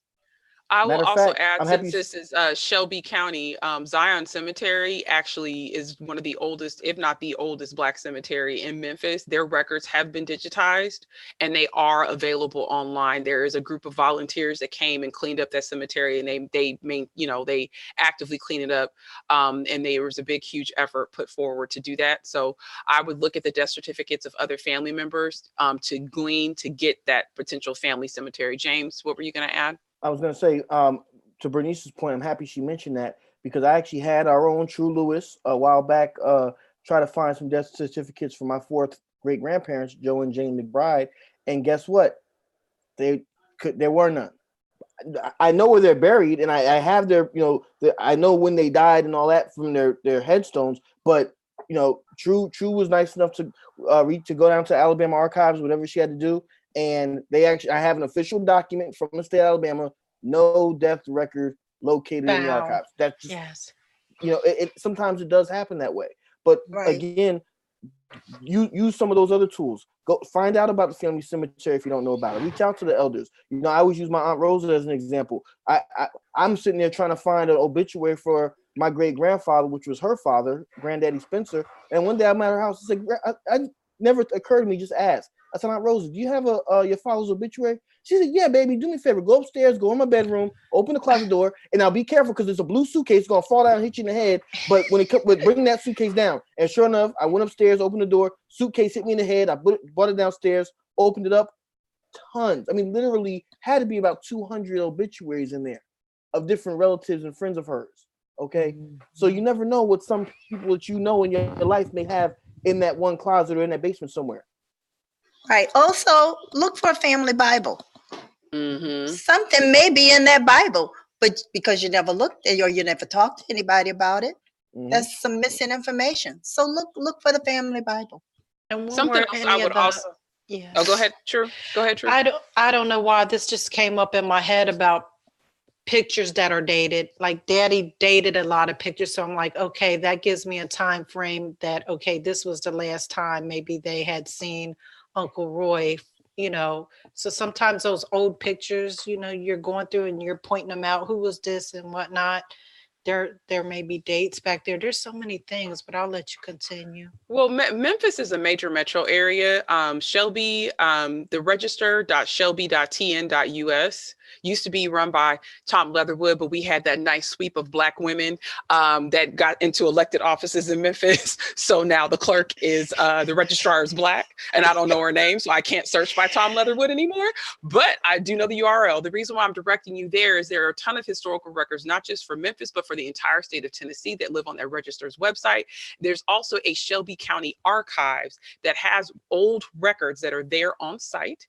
I will also fact, add, I'm since happy this is Shelby County, Zion Cemetery actually is one of the oldest, if not the oldest, Black cemetery in Memphis. Their records have been digitized and they are available online. There is a group of volunteers that came and cleaned up that cemetery, and they actively clean it up. And there was a big, huge effort put forward to do that. So I would look at the death certificates of other family members to get that potential family cemetery. James, what were you going to add? I was going to say, to Bernice's point, I'm happy she mentioned that because I actually had our own True Lewis a while back try to find some death certificates for my fourth great grandparents, Joe and Jane McBride. And guess what? There were none. I know where they're buried, and I have their, I know when they died and all that from their headstones. But True was nice enough to go down to Alabama archives, whatever she had to do. And I have an official document from the state of Alabama, no death record located in the archives. That's just, sometimes it does happen that way. But again, use some of those other tools. Go find out about the family cemetery if you don't know about it. Reach out to the elders. I always use my Aunt Rosa as an example. I'm sitting there trying to find an obituary for my great grandfather, which was her father, Granddaddy Spencer. And one day I'm at her house. It's like, I never occurred to me, just ask. I said, Aunt Rosa, do you have your father's obituary? She said, yeah, baby, do me a favor. Go upstairs, go in my bedroom, open the closet door, and now be careful because there's a blue suitcase going to fall down and hit you in the head. But bring that suitcase down. And sure enough, I went upstairs, opened the door, suitcase hit me in the head. I brought it downstairs, opened it up. Tons. I mean, literally had to be about 200 obituaries in there of different relatives and friends of hers. Okay. So you never know what some people that in your life may have in that one closet or in that basement somewhere. Right. Also, look for a family Bible. Mm-hmm. Something may be in that Bible, but because you never looked or you never talked to anybody about it, that's some missing information. So look for the family Bible. And Something else I would also. yeah. Oh, go ahead. True. Go ahead. True. I don't know why this just came up in my head about pictures that are dated. Like daddy dated a lot of pictures, so I'm like, okay, that gives me a time frame that, okay, this was the last time maybe they had seen Uncle Roy, you know. So sometimes those old pictures, you know, you're going through and you're pointing them out, who was this and whatnot. There may be dates back there. There's so many things, but I'll let you continue. Well, Memphis is a major metro area. Shelby, the register.shelby.tn.us used to be run by Tom Leatherwood, but we had that nice sweep of Black women that got into elected offices in Memphis. So now the clerk is, the registrar is Black, and I don't know her name, so I can't search by Tom Leatherwood anymore, but I do know the URL. The reason why I'm directing you there is there are a ton of historical records, not just for Memphis, but for the entire state of Tennessee that live on that register's website. There's also a Shelby County Archives that has old records that are there on site.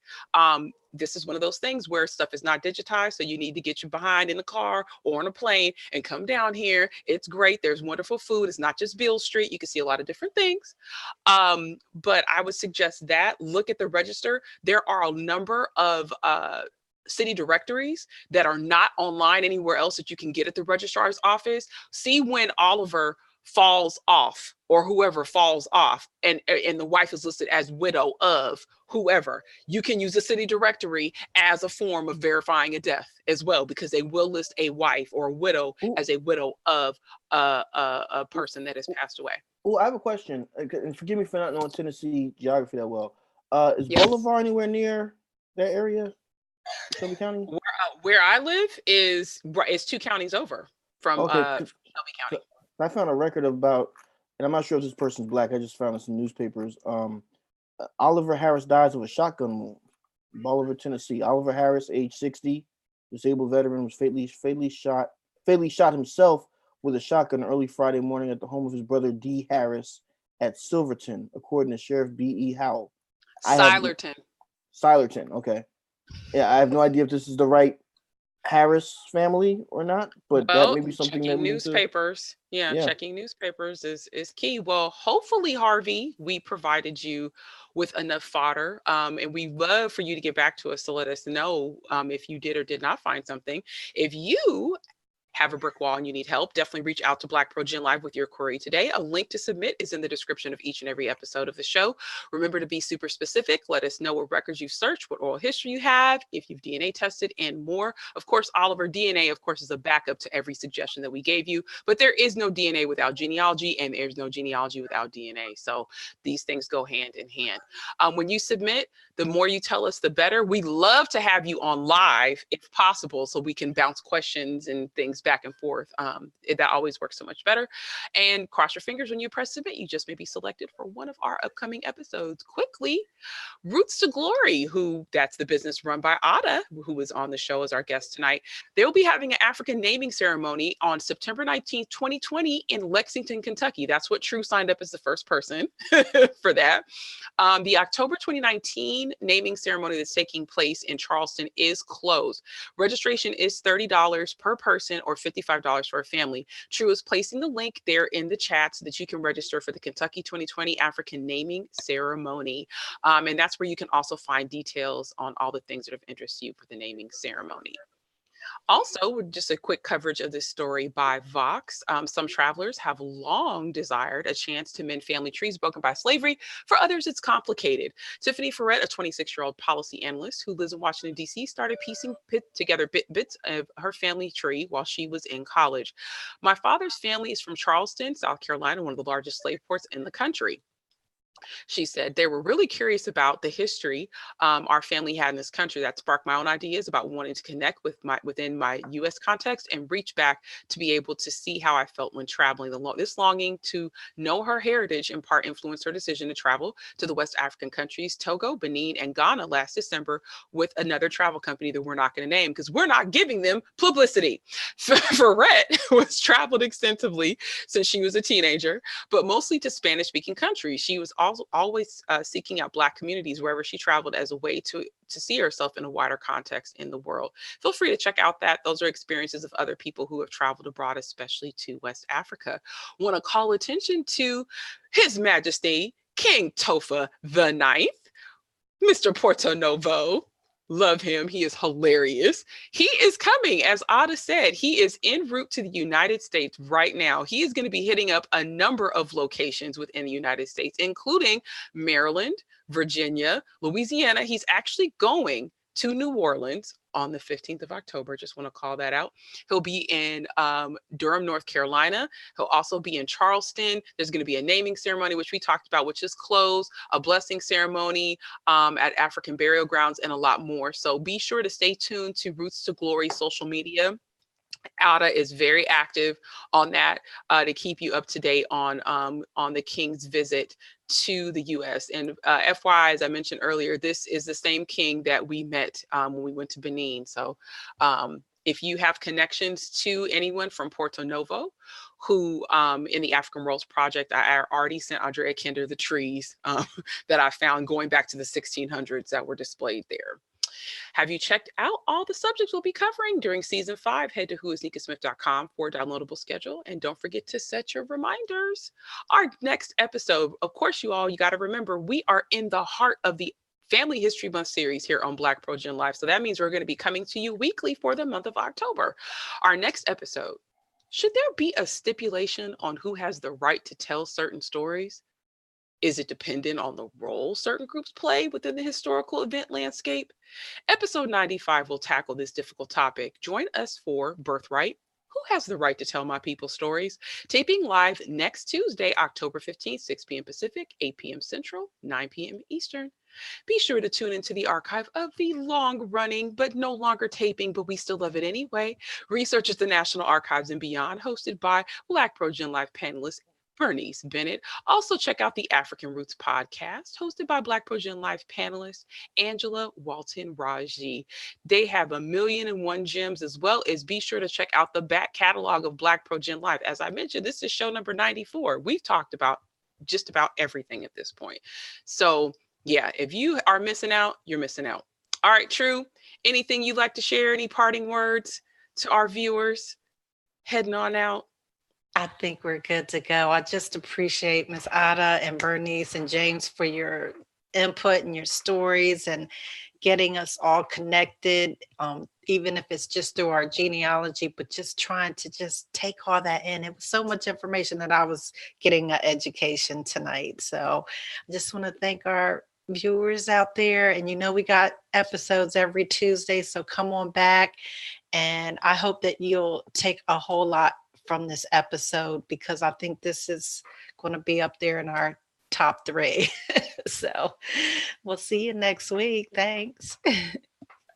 This is one of those things where stuff is not digitized, so you need to get you behind in a car or on a plane and come down here. It's great. There's wonderful food. It's not just Beale Street. You can see a lot of different things. But I would suggest that look at the register. There are a number of city directories that are not online anywhere else that you can get at the registrar's office. See when Oliver falls off or whoever falls off and the wife is listed as widow of whoever. You can use the city directory as a form of verifying a death as well, because they will list a wife or a widow as a widow of a person that has passed away. Oh, I have a question, and forgive me for not knowing Tennessee geography that well. Is Yes. Bolivar anywhere near that area, Shelby County? Where I live is 2 counties over from Shelby County. I found a record about, and I'm not sure if this person's Black. I just found it in some newspapers. Oliver Harris dies of a shotgun wound. Bolivar, Tennessee. Oliver Harris, age 60, disabled veteran, was fatally shot himself with a shotgun early Friday morning at the home of his brother D. Harris at Silverton, according to Sheriff B.E. Howell. Silerton. Okay. Yeah, I have no idea if this is the right Harris family or not, but that may be something that we newspapers. Checking newspapers is key. Well, hopefully, Harvey, we provided you with enough fodder, and we love for you to get back to us to let us know if you did or did not find something. If you have a brick wall and you need help, definitely reach out to BlackProGen Live with your query today. A link to submit is in the description of each and every episode of the show. Remember to be super specific. Let us know what records you've searched, what oral history you have, if you've DNA tested, and more. Of course, Oliver, DNA, of course, is a backup to every suggestion that we gave you, but there is no DNA without genealogy, and there's no genealogy without DNA. So these things go hand in hand. When you submit, the more you tell us, the better. We love to have you on live if possible, so we can bounce questions and things back and forth. That always works so much better. And cross your fingers when you press submit. You just may be selected for one of our upcoming episodes. Quickly, Roots to Glory, that's the business run by Ada, who is on the show as our guest tonight. They'll be having an African naming ceremony on September 19th, 2020 in Lexington, Kentucky. That's what True signed up as the first person for that. The October 2019 naming ceremony that's taking place in Charleston is closed. Registration is $30 per person or $55 for a family. True is placing the link there in the chat so that you can register for the Kentucky 2020 African naming ceremony. And that's where you can also find details on all the things that have interested you for the naming ceremony. Also, just a quick coverage of this story by Vox. Some travelers have long desired a chance to mend family trees broken by slavery. For others, it's complicated. Tiffany Ferret, a 26-year-old policy analyst who lives in Washington, D.C., started piecing together bits of her family tree while she was in college. My father's family is from Charleston, South Carolina, one of the largest slave ports in the country. She said they were really curious about the history our family had in this country that sparked my own ideas about wanting to connect with within my U.S. context and reach back to be able to see how I felt when traveling. This longing to know her heritage in part influenced her decision to travel to the West African countries, Togo, Benin, and Ghana last December with another travel company that we're not going to name because we're not giving them publicity. Ferret was traveled extensively since she was a teenager, but mostly to Spanish-speaking countries. She was also always seeking out Black communities wherever she traveled as a way to see herself in a wider context in the world. Feel free to check out that. Those are experiences of other people who have traveled abroad, especially to West Africa. Want to call attention to His Majesty King Tofa the Ninth, Mr. Porto Novo. Love him. He is hilarious. He is coming, as Ada said, he is en route to the United States right now. He is going to be hitting up a number of locations within the United States, including Maryland, Virginia, Louisiana. He's actually going to New Orleans on the 15th of October. Just want to call that out. He'll be in Durham, North Carolina. He'll also be in Charleston. There's going to be a naming ceremony, which we talked about, which is closed, a blessing ceremony at African burial grounds, and a lot more. So be sure to stay tuned to Roots to Glory social media. Ada is very active on that to keep you up to date on the King's visit to the U.S. And FYI, as I mentioned earlier, this is the same king that we met when we went to Benin. So if you have connections to anyone from Porto Novo, who in the African Rose Project, I already sent Andrea Kinder the trees that I found going back to the 1600s that were displayed there. Have you checked out all the subjects we'll be covering during season 5? Head to whoisnikasmith.com for a downloadable schedule. And don't forget to set your reminders. Our next episode, of course, you got to remember, we are in the heart of the Family History Month series here on BlackProGen Live. So that means we're going to be coming to you weekly for the month of October. Our next episode, should there be a stipulation on who has the right to tell certain stories? Is it dependent on the role certain groups play within the historical event landscape? Episode 95 will tackle this difficult topic. Join us for Birthright. Who has the right to tell my people's stories? Taping live next Tuesday, October 15th, 6 p.m. Pacific, 8 p.m. Central, 9 p.m. Eastern. Be sure to tune into the archive of the long-running, but no longer taping, but we still love it anyway, Research at the National Archives and Beyond, hosted by BlackProGen Live panelist Bernice Bennett. Also check out the African Roots podcast, hosted by BlackProGen Live panelist Angela Walton Raji. They have 1,000,001 gems, as well as be sure to check out the back catalog of BlackProGen Live. As I mentioned, this is show number 94. We've talked about just about everything at this point. So yeah, if you are missing out, you're missing out. All right, True. Anything you'd like to share? Any parting words to our viewers? Heading on out. I think we're good to go. I just appreciate Miss Ada and Bernice and James for your input and your stories and getting us all connected, even if it's just through our genealogy, but just trying to just take all that in. It was so much information that I was getting an education tonight. So I just want to thank our viewers out there. And we got episodes every Tuesday, so come on back. And I hope that you'll take a whole lot from this episode, because I think this is going to be up there in our top 3. So we'll see you next week. Thanks.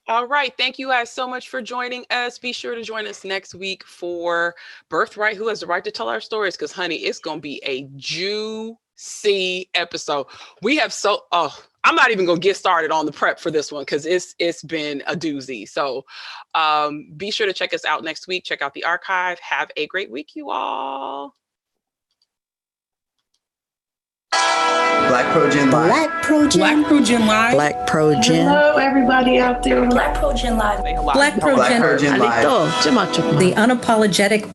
All right. Thank you guys so much for joining us. Be sure to join us next week for Birthright, Who Has the Right to Tell Our Stories? Because, honey, it's going to be a juicy episode. We have I'm not even going to get started on the prep for this one because it's been a doozy. So be sure to check us out next week. Check out the archive. Have a great week, you all. BlackProGen Live. BlackProGen Live. BlackProGen. Hello, everybody out there. BlackProGen Live. BlackProGen Live. The unapologetic.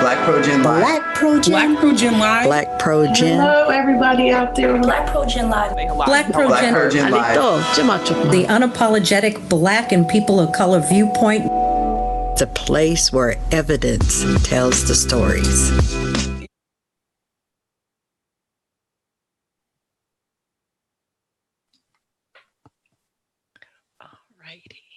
BlackProGen Live. BlackProGen Live. BlackProGen. Hello, everybody out there. BlackProGen Live. BlackProGen Live. The unapologetic Black and people of color viewpoint. The place where evidence tells the stories. All righty.